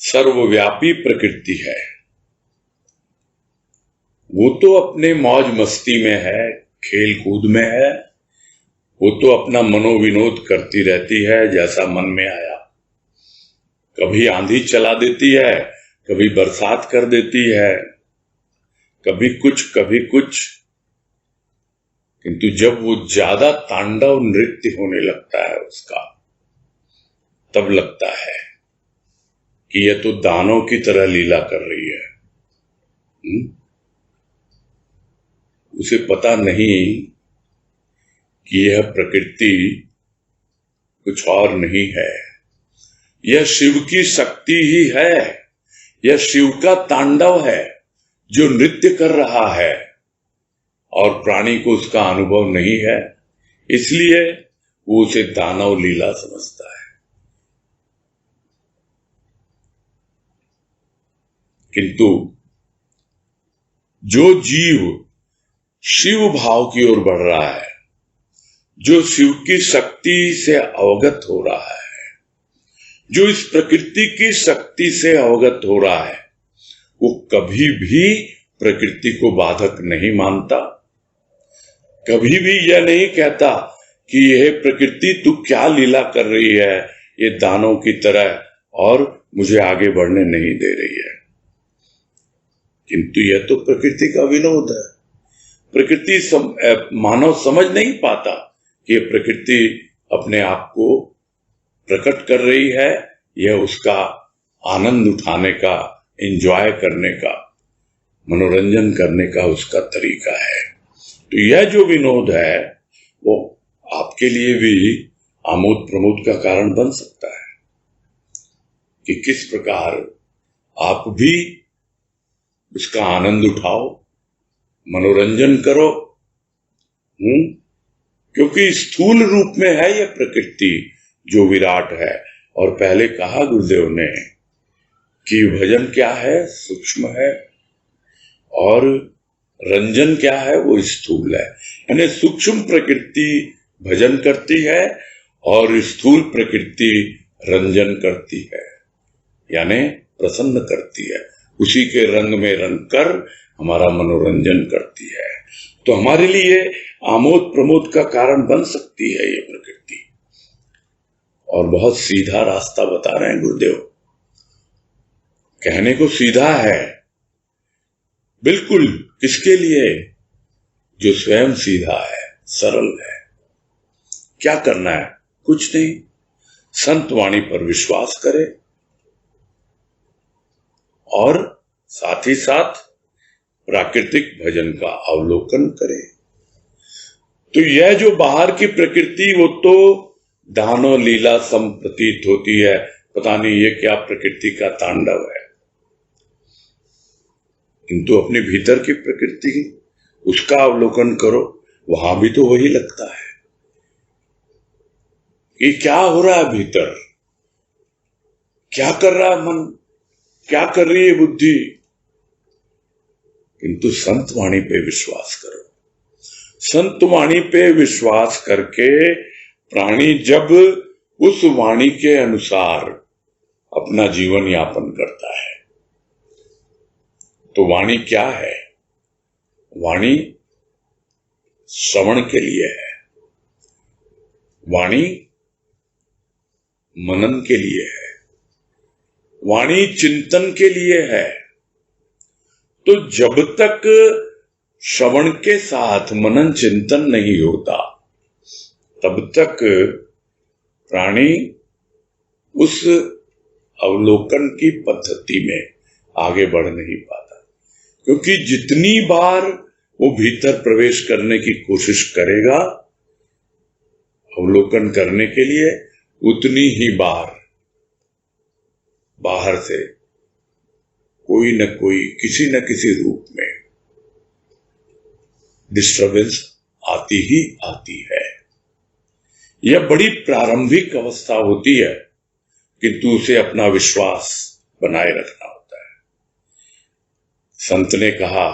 सर्वव्यापी प्रकृति है, वो तो अपने मौज मस्ती में है, खेल कूद में है। वो तो अपना मनोविनोद करती रहती है जैसा मन में आया। कभी आंधी चला देती है, कभी बरसात कर देती है, कभी कुछ कभी कुछ। किंतु जब वो ज्यादा तांडव नृत्य होने लगता है उसका, तब लगता है कि यह तो दानों की तरह लीला कर रही है। उसे पता नहीं कि यह प्रकृति कुछ और नहीं है, यह शिव की शक्ति ही है। यह शिव का तांडव है जो नृत्य कर रहा है, और प्राणी को उसका अनुभव नहीं है, इसलिए वो उसे दानव लीला समझता है। किंतु जो जीव शिव भाव की ओर बढ़ रहा है, जो शिव की शक्ति से अवगत हो रहा है, जो इस प्रकृति की शक्ति से अवगत हो रहा है, वो कभी भी प्रकृति को बाधक नहीं मानता। कभी भी यह नहीं कहता कि यह प्रकृति तू क्या लीला कर रही है, ये दानों की तरह, और मुझे आगे बढ़ने नहीं दे रही है। किंतु यह तो प्रकृति का विनोद है। प्रकृति मानव समझ नहीं पाता कि प्रकृति अपने आप को प्रकट कर रही है, यह उसका आनंद उठाने का, एंजॉय करने का, मनोरंजन करने का उसका तरीका है। तो यह जो विनोद है वो आपके लिए भी आमोद प्रमोद का कारण बन सकता है कि किस प्रकार आप भी उसका आनंद उठाओ, मनोरंजन करो। क्योंकि स्थूल रूप में है यह प्रकृति जो विराट है। और पहले कहा गुरुदेव ने कि भजन क्या है, सूक्ष्म है, और रंजन क्या है, वो स्थूल है। यानी सूक्ष्म प्रकृति भजन करती है और स्थूल प्रकृति रंजन करती है, यानी प्रसन्न करती है, उसी के रंग में रंग कर हमारा मनोरंजन करती है। तो हमारे लिए आमोद प्रमोद का कारण बन सकती है ये प्रकृति। और बहुत सीधा रास्ता बता रहे हैं गुरुदेव। कहने को सीधा है बिल्कुल, किसके लिए? जो स्वयं सीधा है, सरल है। क्या करना है? कुछ नहीं, संत वाणी पर विश्वास करे और साथ ही साथ प्राकृतिक भजन का अवलोकन करे। तो यह जो बाहर की प्रकृति वो तो दानो लीला सम प्रतीत होती है, पता नहीं ये क्या प्रकृति का तांडव है, किंतु अपने भीतर की प्रकृति उसका अवलोकन करो, वहां भी तो वही लगता है कि क्या हो रहा है भीतर, क्या कर रहा है मन, क्या कर रही है बुद्धि। किंतु संत वाणी पे विश्वास करो। संत वाणी पे विश्वास करके प्राणी जब उस वाणी के अनुसार अपना जीवन यापन करता है, तो वाणी क्या है? वाणी श्रवण के लिए है, वाणी मनन के लिए है, वाणी चिंतन के लिए है। तो जब तक श्रवण के साथ मनन चिंतन नहीं होता, तब तक प्राणी उस अवलोकन की पद्धति में आगे बढ़ नहीं पाता। क्योंकि जितनी बार वो भीतर प्रवेश करने की कोशिश करेगा अवलोकन करने के लिए, उतनी ही बार बाहर से कोई न कोई, किसी न किसी रूप में डिस्टर्बेंस आती ही आती है। यह बड़ी प्रारंभिक अवस्था होती है, किंतु उसे अपना विश्वास बनाए रखना होता है। संत ने कहा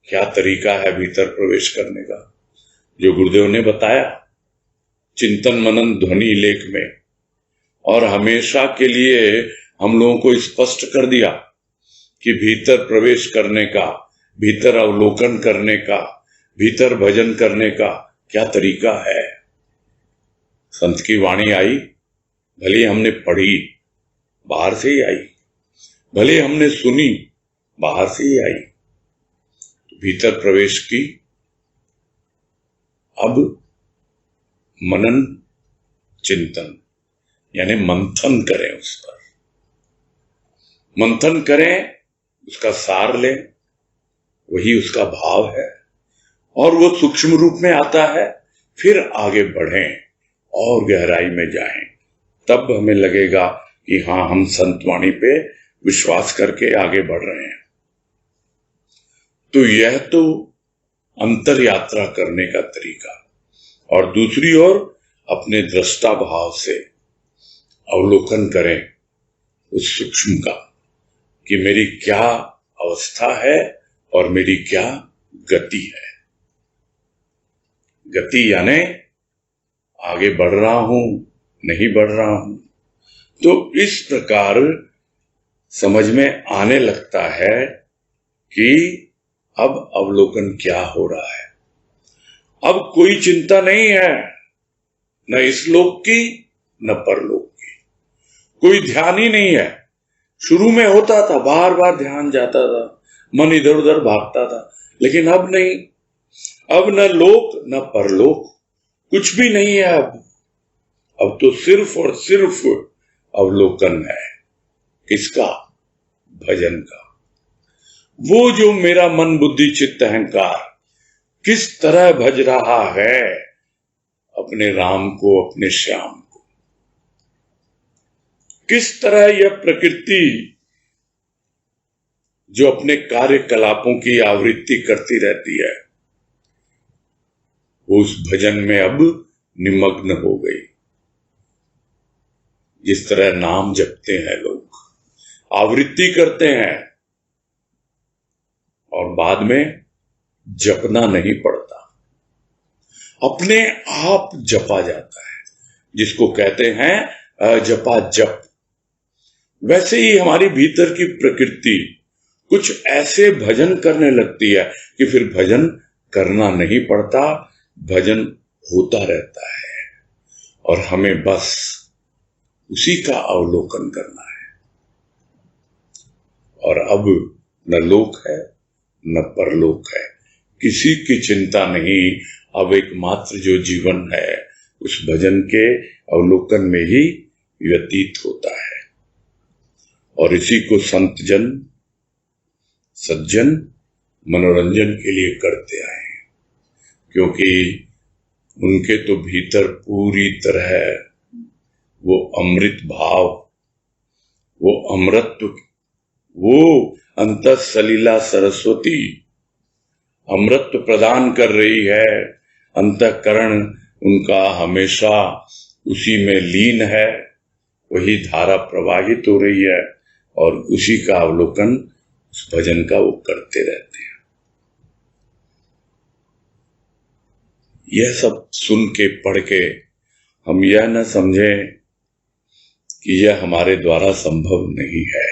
क्या तरीका है भीतर प्रवेश करने का, जो गुरुदेव ने बताया चिंतन मनन ध्वनि लेख में, और हमेशा के लिए हम लोगों को स्पष्ट कर दिया कि भीतर प्रवेश करने का, भीतर अवलोकन करने का, भीतर भजन करने का क्या तरीका है। संत की वाणी आई, भले हमने पढ़ी, बाहर से ही आई, भले हमने सुनी, बाहर से ही आई, भीतर प्रवेश की। अब मनन चिंतन यानी मंथन करें, उस पर मंथन करें, उसका सार लें, वही उसका भाव है, और वो सूक्ष्म रूप में आता है। फिर आगे बढ़ें और गहराई में जाएं, तब हमें लगेगा कि हाँ, हम संत वाणी पे विश्वास करके आगे बढ़ रहे हैं। तो यह तो अंतर यात्रा करने का तरीका। और दूसरी ओर अपने दृष्टा भाव से अवलोकन करें उस सूक्ष्म का, कि मेरी क्या अवस्था है और मेरी क्या गति है। गति यानी आगे बढ़ रहा हूं, नहीं बढ़ रहा हूं। तो इस प्रकार समझ में आने लगता है कि अब अवलोकन क्या हो रहा है। अब कोई चिंता नहीं है, न इस लोक की न परलोक की, कोई ध्यान ही नहीं है। शुरू में होता था, बार बार ध्यान जाता था, मन इधर उधर भागता था, लेकिन अब नहीं। अब न लोक न परलोक, कुछ भी नहीं है। अब तो सिर्फ और सिर्फ अवलोकन है। किसका? भजन का। वो जो मेरा मन बुद्धि चित्त अहंकार किस तरह भज रहा है अपने राम को, अपने श्याम को, किस तरह यह प्रकृति जो अपने कार्यकलापों की आवृत्ति करती रहती है, उस भजन में अब निमग्न हो गई। जिस तरह नाम जपते हैं लोग, आवृत्ति करते हैं और बाद में जपना नहीं पड़ता, अपने आप जपा जाता है, जिसको कहते हैं अजपा जप। वैसे ही हमारी भीतर की प्रकृति कुछ ऐसे भजन करने लगती है कि फिर भजन करना नहीं पड़ता, भजन होता रहता है और हमें बस उसी का अवलोकन करना है। और अब न लोक है न परलोक है, किसी की चिंता नहीं। अब एकमात्र जो जीवन है उस भजन के अवलोकन में ही व्यतीत होता है। और इसी को संत जन सज्जन मनोरंजन के लिए करते आए हैं, क्योंकि उनके तो भीतर पूरी तरह वो अमृत भाव, वो अमृतत्व, वो अंतः सलीला सरस्वती अमृत प्रदान कर रही है। अंतःकरण उनका हमेशा उसी में लीन है, वही धारा प्रवाहित हो रही है और उसी का अवलोकन, उस भजन का वो करते रहते हैं। यह सब सुन के पढ़ के हम यह न समझें कि यह हमारे द्वारा संभव नहीं है।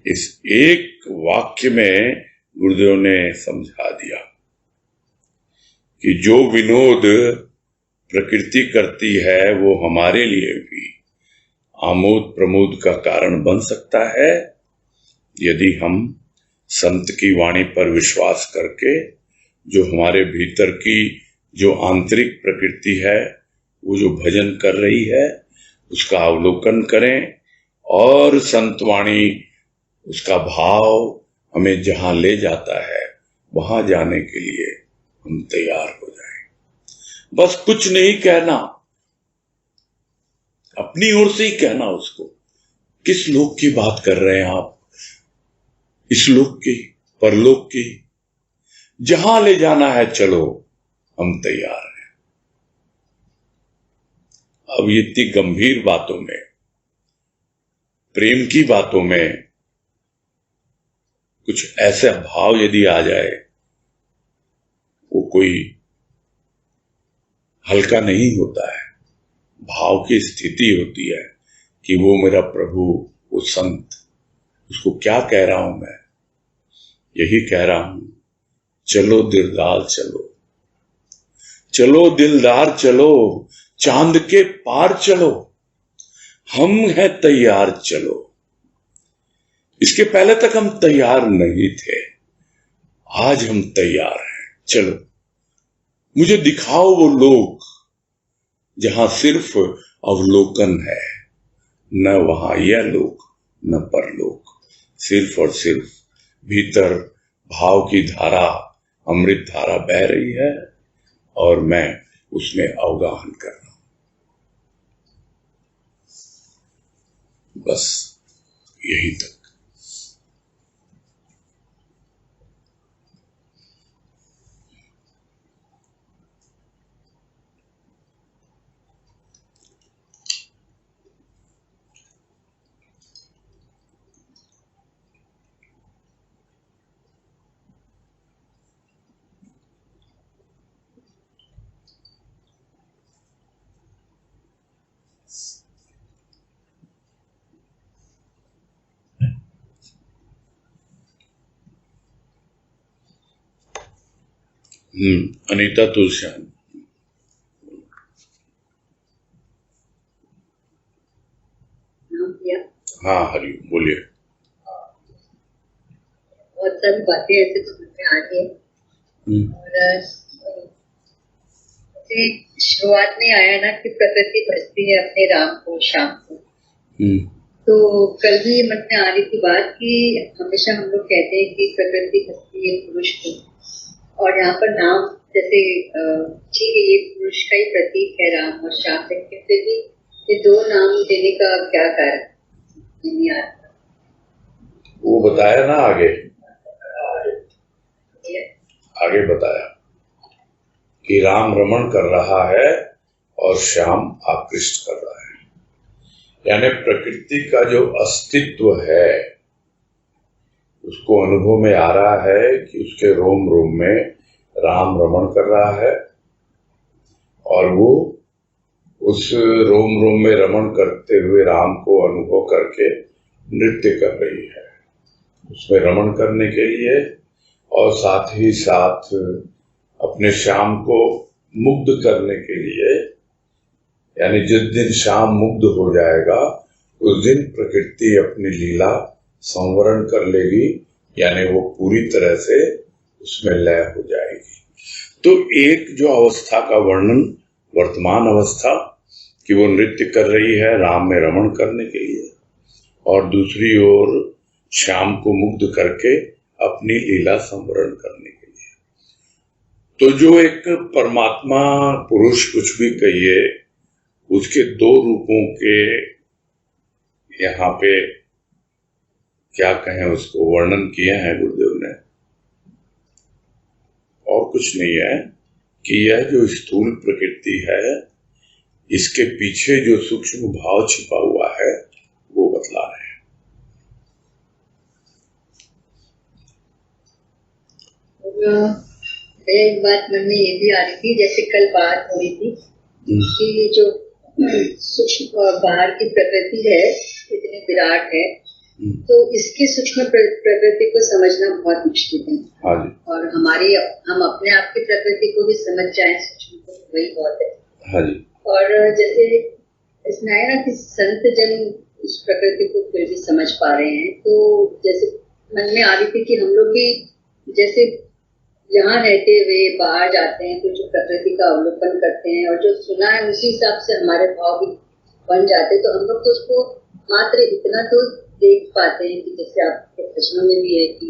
इस एक वाक्य में गुरुदेव ने समझा दिया कि जो विनोद प्रकृति करती है वो हमारे लिए भी आमोद प्रमोद का कारण बन सकता है, यदि हम संत की वाणी पर विश्वास करके जो हमारे भीतर की जो आंतरिक प्रकृति है वो जो भजन कर रही है उसका अवलोकन करें और संतवाणी उसका भाव हमें जहां ले जाता है वहां जाने के लिए हम तैयार हो जाएं। बस कुछ नहीं कहना, अपनी ओर से ही कहना उसको, किस लोक की बात कर रहे हैं आप? इस लोक की, परलोक की, जहां ले जाना है चलो, हम तैयार हैं। अब ये इतनी गंभीर बातों में, प्रेम की बातों में कुछ ऐसा भाव यदि आ जाए, वो कोई हल्का नहीं होता है। भाव की स्थिति होती है कि वो मेरा प्रभु, वो संत, उसको क्या कह रहा हूं मैं? यही कह रहा हूं, चलो दिलदार चलो, चलो दिलदार चलो, चांद के पार चलो, हम हैं तैयार चलो। इसके पहले तक हम तैयार नहीं थे, आज हम तैयार हैं। चलो मुझे दिखाओ वो लोक जहां सिर्फ अवलोकन है, न वहां यह लोक न परलोक, सिर्फ और सिर्फ भीतर भाव की धारा, अमृत धारा बह रही है और मैं उसमें अवगाहन कर रहा हूं। बस यही तक। अनीता तुलसियान। हाँ हरि बोलिए। बहुत सारी बातें ऐसे समझ में आ रही है और जैसे शुरुआत में आया ना कि प्रकृति भजती है अपने राम को शाम को, तो कल भी मन में आ रही थी बात कि हमेशा हम लोग कहते हैं कि प्रकृति भजती है पुरुष को, और यहाँ पर नाम जैसे ठीक है ये पुरुष का ही प्रतीक है राम और श्याम, लेकिन फिर भी ये दो नाम देने का क्या कारण नहीं आता? वो बताया ना आगे बताया कि राम रमण कर रहा है और श्याम आकृष्ट कर रहा है, यानी प्रकृति का जो अस्तित्व है उसको अनुभव में आ रहा है कि उसके रोम रोम में राम रमण कर रहा है, और वो उस रोम रोम में रमण करते हुए राम को अनुभव करके नृत्य कर रही है उसमें रमण करने के लिए, और साथ ही साथ अपने श्याम को मुग्ध करने के लिए। यानी जिस दिन श्याम मुग्ध हो जाएगा उस दिन प्रकृति अपनी लीला संवरण कर लेगी, यानी वो पूरी तरह से उसमें लय हो जाएगी। तो एक जो अवस्था का वर्णन वर्तमान अवस्था कि वो नृत्य कर रही है राम में रमण करने के लिए, और दूसरी ओर श्याम को मुग्ध करके अपनी लीला संवरण करने के लिए। तो जो एक परमात्मा पुरुष कुछ भी कहिए, उसके दो रूपों के यहाँ पे क्या कहें उसको वर्णन किए हैं गुरुदेव ने, और कुछ नहीं है कि यह जो स्थूल प्रकृति है इसके पीछे जो सूक्ष्म भाव छिपा हुआ है वो बतला रहे हैं। एक बात मन में ये भी आ रही थी, जैसे कल बात हो रही थी कि जो सूक्ष्म बाहर की प्रकृति है इतनी विराट है, तो इसकी सूक्ष्म प्रकृति को समझना बहुत मुश्किल है। हाँ जी। और हम अपने आप की प्रकृति को भी समझ जाए सूक्ष्म को, वही बहुत है। हाँ जी। और जैसे इसमें आया ना कि संत जन उस प्रकृति को फिर भी समझ पा रहे हैं, तो जैसे मन में आ रही थी कि हम लोग भी जैसे यहाँ रहते हुए बाहर जाते हैं तो जो प्रकृति का अवलोकन करते हैं और जो सुना है उसी हिसाब से हमारे भाव भी बन जाते हैं, तो हम लोग तो उसको मात्र इतना तो देख पाते हैं कि जैसे आपके प्रश्नों में भी है कि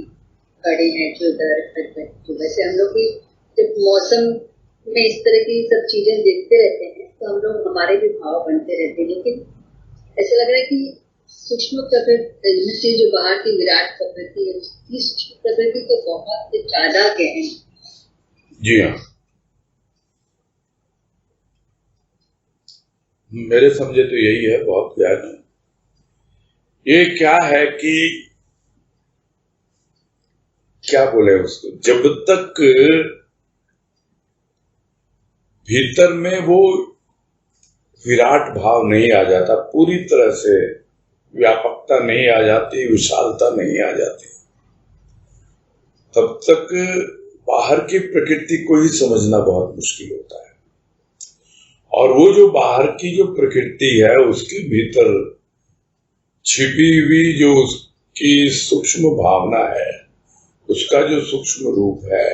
खड़े हैं जो इधर, तो वैसे हम लोग भी जब मौसम में इस तरह की सब चीजें देखते रहते हैं तो हम लोग हमारे भी भाव बनते रहते हैं, लेकिन ऐसा लग रहा है कि सूक्ष्म प्रकृति जो बाहर की विराट प्रकृति है उसकी सूक्ष्म प्रकृति तो बहुत ज्यादा गहन। जी हाँ, मेरे समझे तो यही है, बहुत गहन है। ये क्या है कि क्या बोले उसको, जब तक भीतर में वो विराट भाव नहीं आ जाता, पूरी तरह से व्यापकता नहीं आ जाती, विशालता नहीं आ जाती, तब तक बाहर की प्रकृति को ही समझना बहुत मुश्किल होता है। और वो जो बाहर की जो प्रकृति है उसके भीतर छिपी हुई जो उसकी सूक्ष्म भावना है, उसका जो सूक्ष्म रूप है,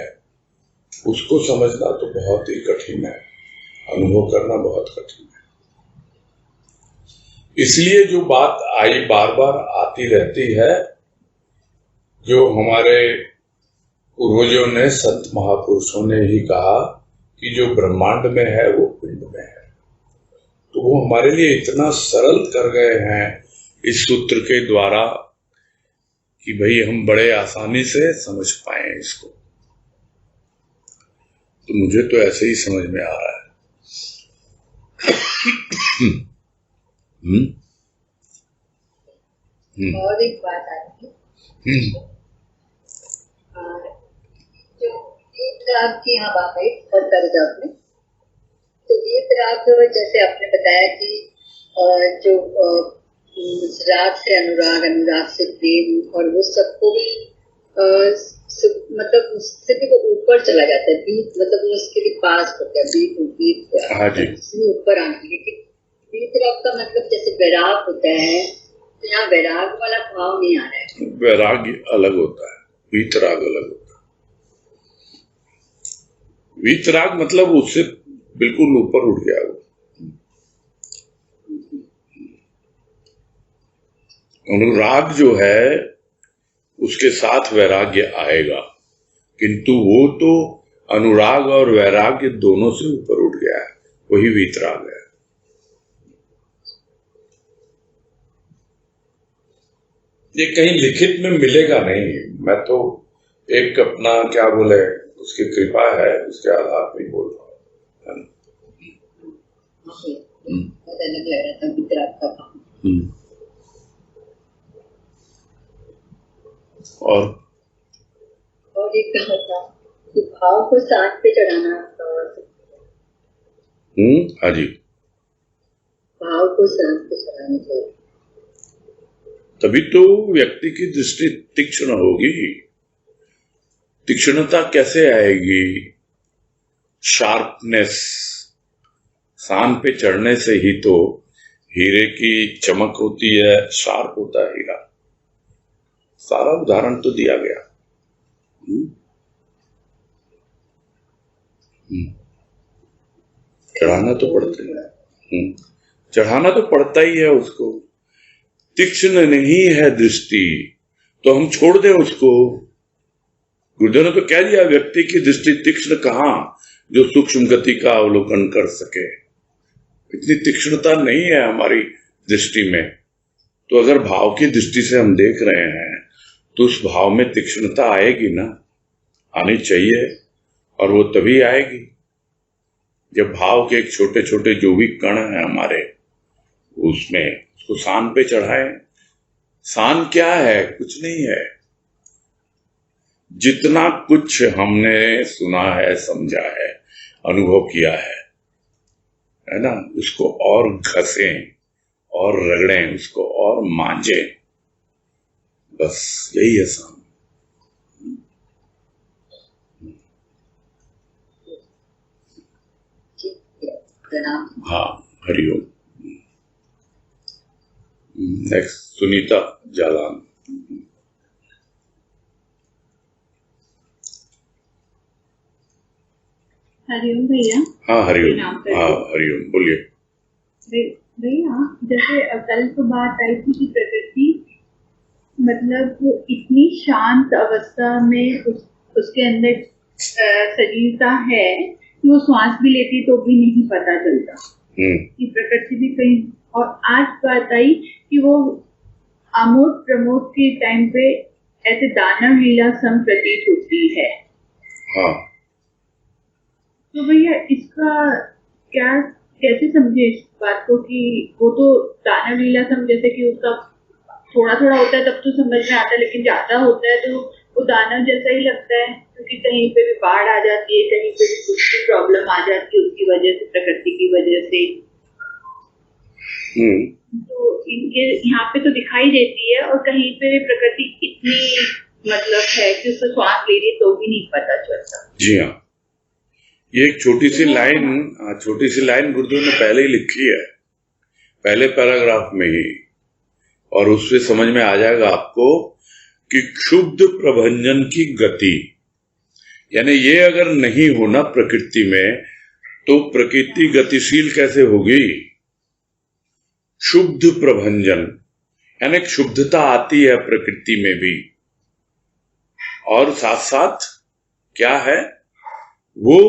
उसको समझना तो बहुत ही कठिन है, अनुभव करना बहुत कठिन है। इसलिए जो बात आई बार बार आती रहती है, जो हमारे पूर्वजों ने संत महापुरुषों ने ही कहा कि जो ब्रह्मांड में है वो पिंड में है, तो वो हमारे लिए इतना सरल कर गए हैं इस सूत्र के द्वारा कि भाई हम बड़े आसानी से समझ पाए इसको। तो मुझे तो ऐसे ही समझ में आ रहा है। और एक बात आ रही है, जो गीत राग की यहाँ बात है में, तो गीत राग जैसे आपने बताया कि जो राग से अनुराग, अनुराग से प्रेम, और वो सबको भी मतलब उससे भी वो ऊपर चला जाता है, बीत मतलब उसके भी पास होता है, बीत ऊपर आने, लेकिन बीत राग का मतलब जैसे वैराग होता है, तो यहाँ वैराग वाला भाव नहीं आ रहा है। वैराग अलग होता है, वीतराग अलग होता है। वीतराग मतलब उससे बिल्कुल ऊपर उठ गया वो। अनुराग जो है उसके साथ वैराग्य आएगा, किंतु वो तो अनुराग और वैराग्य दोनों से ऊपर उठ गया है, वही वीतराग है। ये कहीं लिखित में मिलेगा नहीं, मैं तो एक अपना क्या बोले उसकी कृपा है उसके आधार पर बोल रहा हूँ। बहुत अलग लग रहा था वीतराग का भाव। और एक कहा था कि भाव को सांस पे चढ़ाना। हाँ जी, भाव को सांस पे चढ़ाना चाहिए, तभी तो व्यक्ति की दृष्टि तीक्ष्ण होगी। तीक्ष्णता कैसे आएगी? शार्पनेस, सान पे चढ़ने से ही तो हीरे की चमक होती है, शार्प होता है हीरा। सारा उदाहरण तो दिया गया। चढ़ाना तो पड़ता है, चढ़ाना तो पड़ता ही है उसको। तीक्ष्ण नहीं है दृष्टि तो हम छोड़ दें उसको। गुरुदेव ने तो कह दिया व्यक्ति की दृष्टि तीक्ष्ण कहां, जो सूक्ष्म गति का अवलोकन कर सके। इतनी तीक्ष्णता नहीं है हमारी दृष्टि में। तो अगर भाव की दृष्टि से हम देख रहे हैं तो उस भाव में तीक्ष्णता आएगी ना, आनी चाहिए। और वो तभी आएगी जब भाव के एक छोटे छोटे जो भी कण हैं हमारे, उसमें उसको सान पे चढ़ाएं। सान क्या है? कुछ नहीं है। जितना कुछ हमने सुना है, समझा है, अनुभव किया है ना, उसको और घसें और रगड़ें, उसको और मांझें, बस यही है सान। हाँ, हरिओम। नेक्स्ट सुनीता जालान। हरिओम भैया। हाँ हरिओम। हाँ हरिओम, बोलिए। भैया जैसे कल तो बात आई थी कि प्रकृति मतलब वो इतनी शांत अवस्था में उसके अंदर सजीवता है कि वो श्वास भी लेती तो भी नहीं पता चलता कि प्रकृति भी कहीं। और आज बात आई कि वो आमोद प्रमोद के टाइम पे ऐसे दानव लीला सम प्रतीत होती है। हाँ, तो भैया इसका क्या, कैसे समझे इस बात को कि वो तो दानव लीला सम, जैसे कि उसका थोड़ा थोड़ा होता है तब तो समझ में आता है, लेकिन ज्यादा होता है तो वो दानव जैसा ही लगता है, क्योंकि कहीं पे भी बाढ़ आ जाती है, कहीं पे भी कुछ भी प्रॉब्लम आ जाती है उसकी वजह से, प्रकृति की वजह से। तो इनके यहाँ पे तो दिखाई देती है, और कहीं पे प्रकृति इतनी मतलब है कि उसको श्वास ले रही तो भी नहीं पता चलता। जी हाँ, ये एक छोटी सी लाइन गुरुदेव ने पहले ही लिखी है, पहले पैराग्राफ में ही, और उससे समझ में आ जाएगा आपको कि क्षुब्ध प्रभंजन की गति, यानी ये अगर नहीं होना प्रकृति में तो प्रकृति गतिशील कैसे होगी? शुद्ध प्रभंजन यानी शुद्धता आती है प्रकृति में भी, और साथ साथ क्या है वो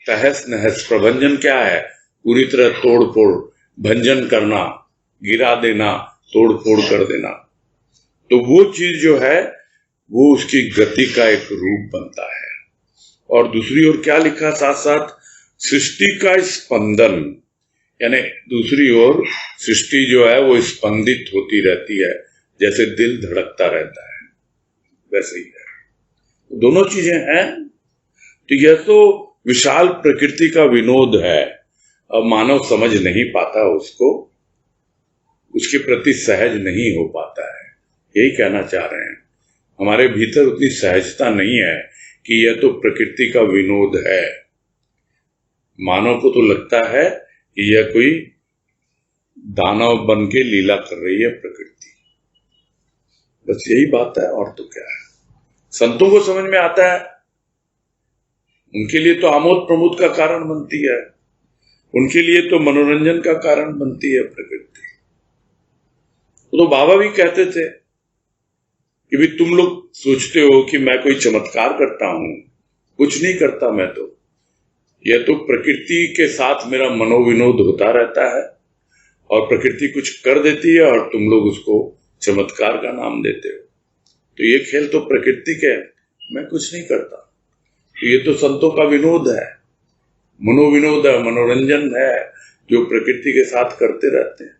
तहस नहस। प्रभंजन क्या है? पूरी तरह तोड़ फोड़, भंजन करना, गिरा देना, तोड़ फोड़ कर देना। तो वो चीज जो है वो उसकी गति का एक रूप बनता है। और दूसरी ओर क्या लिखा साथ साथ? सृष्टि का स्पंदन, यानी दूसरी ओर सृष्टि जो है वो स्पंदित होती रहती है, जैसे दिल धड़कता रहता है वैसे ही है। दोनों चीजें हैं। तो यह तो विशाल प्रकृति का विनोद है। अब मानव समझ नहीं पाता उसको, उसके प्रति सहज नहीं हो पाता है। यही कहना चाह रहे हैं, हमारे भीतर उतनी सहजता नहीं है कि यह तो प्रकृति का विनोद है। मानव को तो लगता है कि यह कोई दानव बन के लीला कर रही है प्रकृति। बस यही बात है, और तो क्या है। संतों को समझ में आता है, उनके लिए तो आमोद प्रमोद का कारण बनती है। उनके लिए तो मनोरंजन का कारण बनती है प्रकृति। तो बाबा भी कहते थे कि भी तुम लोग सोचते हो कि मैं कोई चमत्कार करता हूं, कुछ नहीं करता मैं तो। यह तो प्रकृति के साथ मेरा मनोविनोद होता रहता है और प्रकृति कुछ कर देती है और तुम लोग उसको चमत्कार का नाम देते हो। तो ये खेल तो प्रकृति के, मैं कुछ नहीं करता। तो ये तो संतों का विनोद है, मनोविनोद है, मनोरंजन है, जो प्रकृति के साथ करते रहते हैं।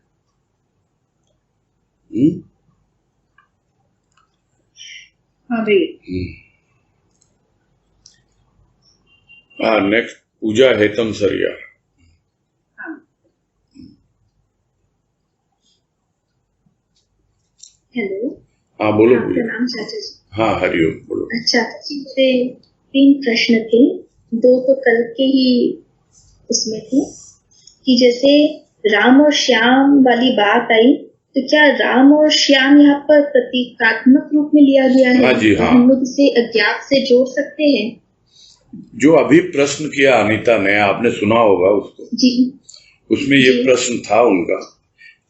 हाँ भैया। हाँ, नेक्स्ट पूजा हेतम सरिया। हेलो। हाँ बोलो। आपका नाम चाचा जी? हाँ हरिओम, बोलो। अच्छा जी, मेरे 3 प्रश्न थे, 2 तो कल के ही उसमें थे कि जैसे राम और श्याम वाली बात आई, तो क्या राम और श्याम यहाँ पर प्रतीकात्मक रूप में लिया गया है? हाँ जी, हाँ। हम लोग इसे अज्ञात से जोड़ सकते हैं? जो अभी प्रश्न किया अनीता ने, आपने सुना होगा उसको जी। उसमें ये जी। प्रश्न था उनका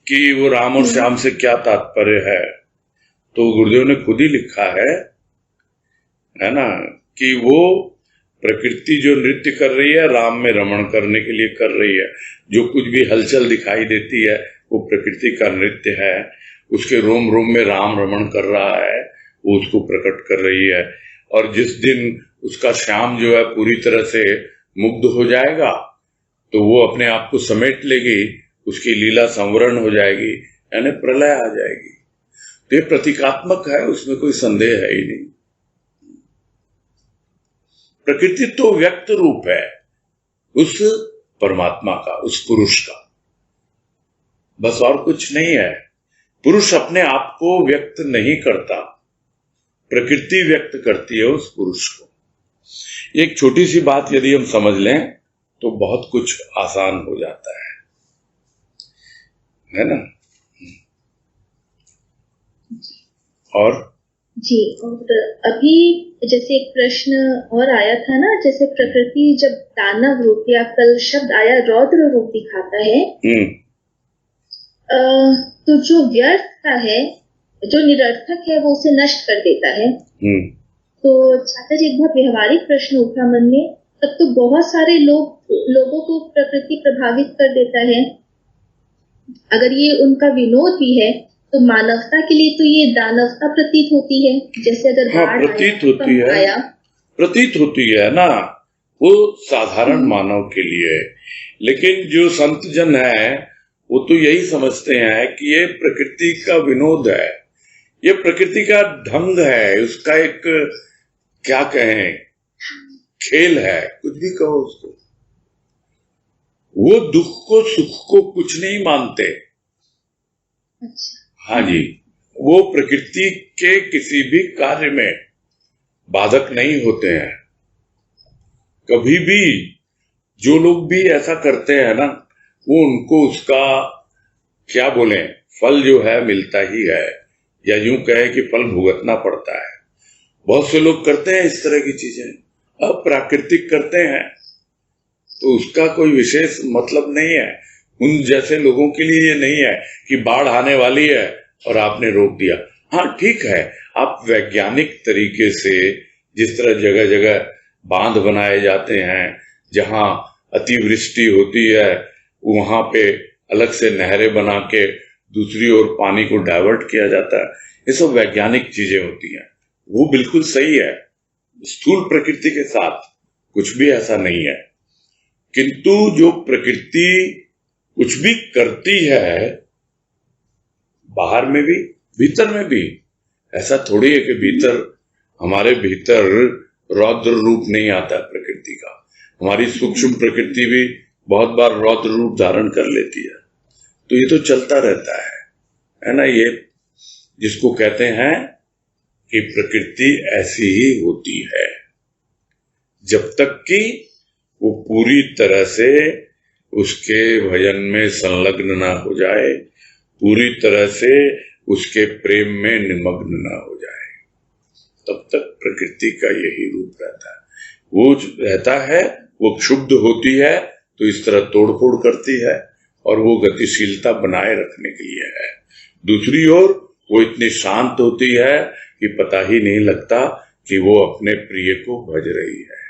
कि वो राम और श्याम से क्या तात्पर्य है। तो गुरुदेव ने खुद ही लिखा है ना, कि वो प्रकृति जो नृत्य कर रही है, राम में रमण करने के लिए कर रही है। जो कुछ भी हलचल दिखाई देती है वो प्रकृति का नृत्य है। उसके रोम रोम में राम रमण कर रहा है, वो उसको प्रकट कर रही है। और जिस दिन उसका श्याम जो है पूरी तरह से मुग्ध हो जाएगा तो वो अपने आप को समेट लेगी, उसकी लीला संवरण हो जाएगी, यानी प्रलय आ जाएगी। तो ये प्रतीकात्मक है, उसमें कोई संदेह है ही नहीं। प्रकृति तो व्यक्त रूप है उस परमात्मा का, उस पुरुष का, बस और कुछ नहीं है। पुरुष अपने आप को व्यक्त नहीं करता, प्रकृति व्यक्त करती है उस पुरुष को। एक छोटी सी बात यदि हम समझ लें तो बहुत कुछ आसान हो जाता है ना। और जी, और अभी जैसे एक प्रश्न और आया था ना, जैसे प्रकृति जब दानव रूप या कल शब्द आया रौद्र रूप दिखाता है, तो जो व्यर्थ का है, जो निरर्थक है, वो उसे नष्ट कर देता है। तो चाचा जी, एक बहुत व्यवहारिक प्रश्न उठा मन में, तब तो बहुत सारे लोगों को प्रकृति प्रभावित कर देता है। अगर ये उनका विनोद भी है तो मानवता के लिए तो ये दानवता प्रतीत होती है। जैसे अगर बाढ़ प्रतीत होती है ना, वो साधारण मानव के लिए। लेकिन जो संत जन है वो तो यही समझते हैं कि ये प्रकृति का विनोद है, ये प्रकृति का ढंग है, उसका एक क्या कहें, खेल है, कुछ भी कहो उसको। वो दुख को सुख को कुछ नहीं मानते। अच्छा। हाँ जी, वो प्रकृति के किसी भी कार्य में बाधक नहीं होते हैं कभी भी। जो लोग भी ऐसा करते हैं ना, वो उनको उसका क्या बोले, फल जो है मिलता ही है, या यूं कहे कि फल भुगतना पड़ता है। बहुत से लोग करते हैं इस तरह की चीजें, अप्राकृतिक करते हैं, तो उसका कोई विशेष मतलब नहीं है। उन जैसे लोगों के लिए ये नहीं है कि बाढ़ आने वाली है और आपने रोक दिया। हाँ ठीक है, आप वैज्ञानिक तरीके से जिस तरह जगह जगह बांध बनाए जाते हैं, जहां अतिवृष्टि होती है वहां पे अलग से नहरें बना के दूसरी ओर पानी को डाइवर्ट किया जाता है, ये सब वैज्ञानिक चीजें होती हैं, वो बिल्कुल सही है। स्थूल प्रकृति के साथ कुछ भी ऐसा नहीं है। किंतु जो प्रकृति कुछ भी करती है, बाहर में भी भीतर में भी, ऐसा थोड़ी है कि भीतर, हमारे भीतर रौद्र रूप नहीं आता प्रकृति का। हमारी सूक्ष्म प्रकृति भी बहुत बार रौद्र रूप धारण कर लेती है। तो ये तो चलता रहता है ना। ये जिसको कहते हैं कि प्रकृति ऐसी ही होती है, जब तक कि वो पूरी तरह से उसके भजन में संलग्न ना हो जाए, पूरी तरह से उसके प्रेम में निमग्न ना हो जाए, तब तक प्रकृति का यही रूप रहता है। वो रहता है, वो क्षुब्ध होती है तो इस तरह तोड़फोड़ करती है और वो गतिशीलता बनाए रखने के लिए है। दूसरी ओर वो इतनी शांत होती है कि पता ही नहीं लगता कि वो अपने प्रिय को भज रही है।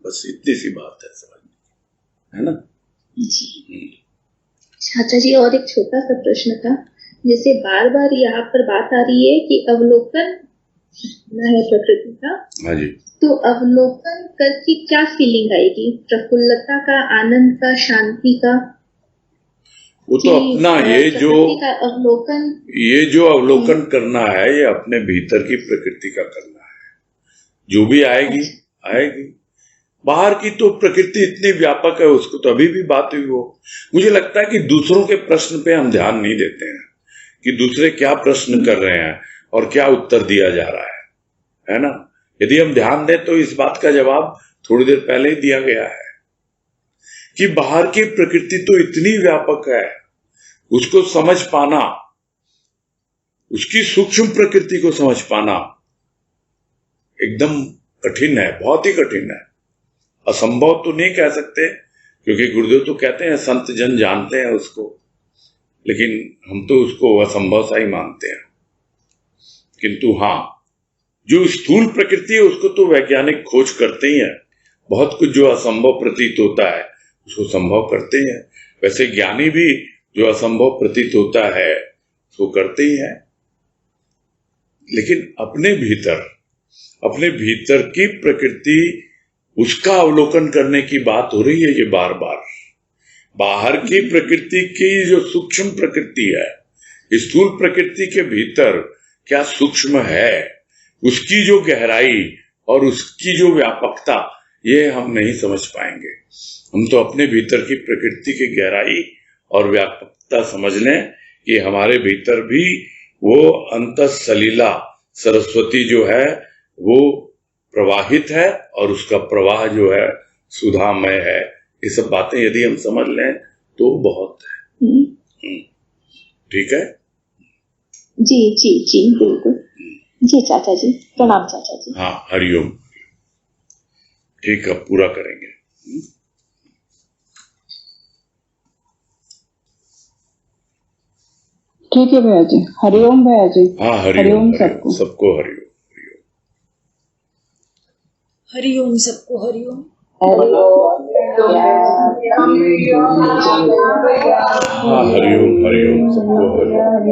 बस इतनी सी बात है, समझ में, है ना? जी चाचा जी, और एक छोटा सा प्रश्न था, जैसे बार बार यहाँ पर बात आ रही है कि अवलोकन है प्रकृति का। हाँ जी। तो अवलोकन करके क्या फीलिंग आएगी? प्रफुल्लता का, आनंद का, शांति का? वो तो अपना ये जो अवलोकन करना है, ये अपने भीतर की प्रकृति का करना है। जो भी आएगी आएगी। बाहर की तो प्रकृति इतनी व्यापक है, उसको तो अभी भी बात हुई हो। मुझे लगता है कि दूसरों के प्रश्न पे हम ध्यान नहीं देते हैं कि दूसरे क्या प्रश्न कर रहे हैं और क्या उत्तर दिया जा रहा है ना? यदि हम ध्यान दें तो इस बात का जवाब थोड़ी देर पहले ही दिया गया है कि बाहर की प्रकृति तो इतनी व्यापक है, उसको समझ पाना, उसकी सूक्ष्म प्रकृति को समझ पाना एकदम कठिन है, बहुत ही कठिन है। असंभव तो नहीं कह सकते, क्योंकि गुरुदेव तो कहते हैं संत जन जानते हैं उसको, लेकिन हम तो उसको असंभव सा ही मानते हैं। किंतु हाँ, जो स्थूल प्रकृति है उसको तो वैज्ञानिक खोज करते ही हैं। बहुत कुछ जो असंभव प्रतीत होता है उसको संभव करते हैं। वैसे ज्ञानी भी जो असंभव प्रतीत होता है उसको करते ही हैं। लेकिन अपने भीतर की प्रकृति, उसका अवलोकन करने की बात हो रही है ये बार बार। बाहर की प्रकृति की जो सूक्ष्म प्रकृति है, स्थूल प्रकृति के भीतर क्या सूक्ष्म है, उसकी जो गहराई और उसकी जो व्यापकता, ये हम नहीं समझ पाएंगे। हम तो अपने भीतर की प्रकृति की गहराई और व्यापकता समझ लें कि हमारे भीतर भी वो अंतःसलीला सरस्वती जो है वो प्रवाहित है और उसका प्रवाह जो है सुधामय है। ये सब बातें यदि हम समझ लें तो बहुत है। ठीक है जी जी जी बिल्कुल जी चाचा जी, प्रणाम चाचा जी। हाँ, हरिओम। ठीक है, पूरा करेंगे। ठीक है भैया जी, हरिओम भैया जी। हाँ, हरिओम सबको सबको हरिओम। हरिओम सबको हरिओम। हाँ, हरिओम सबको हरिओम।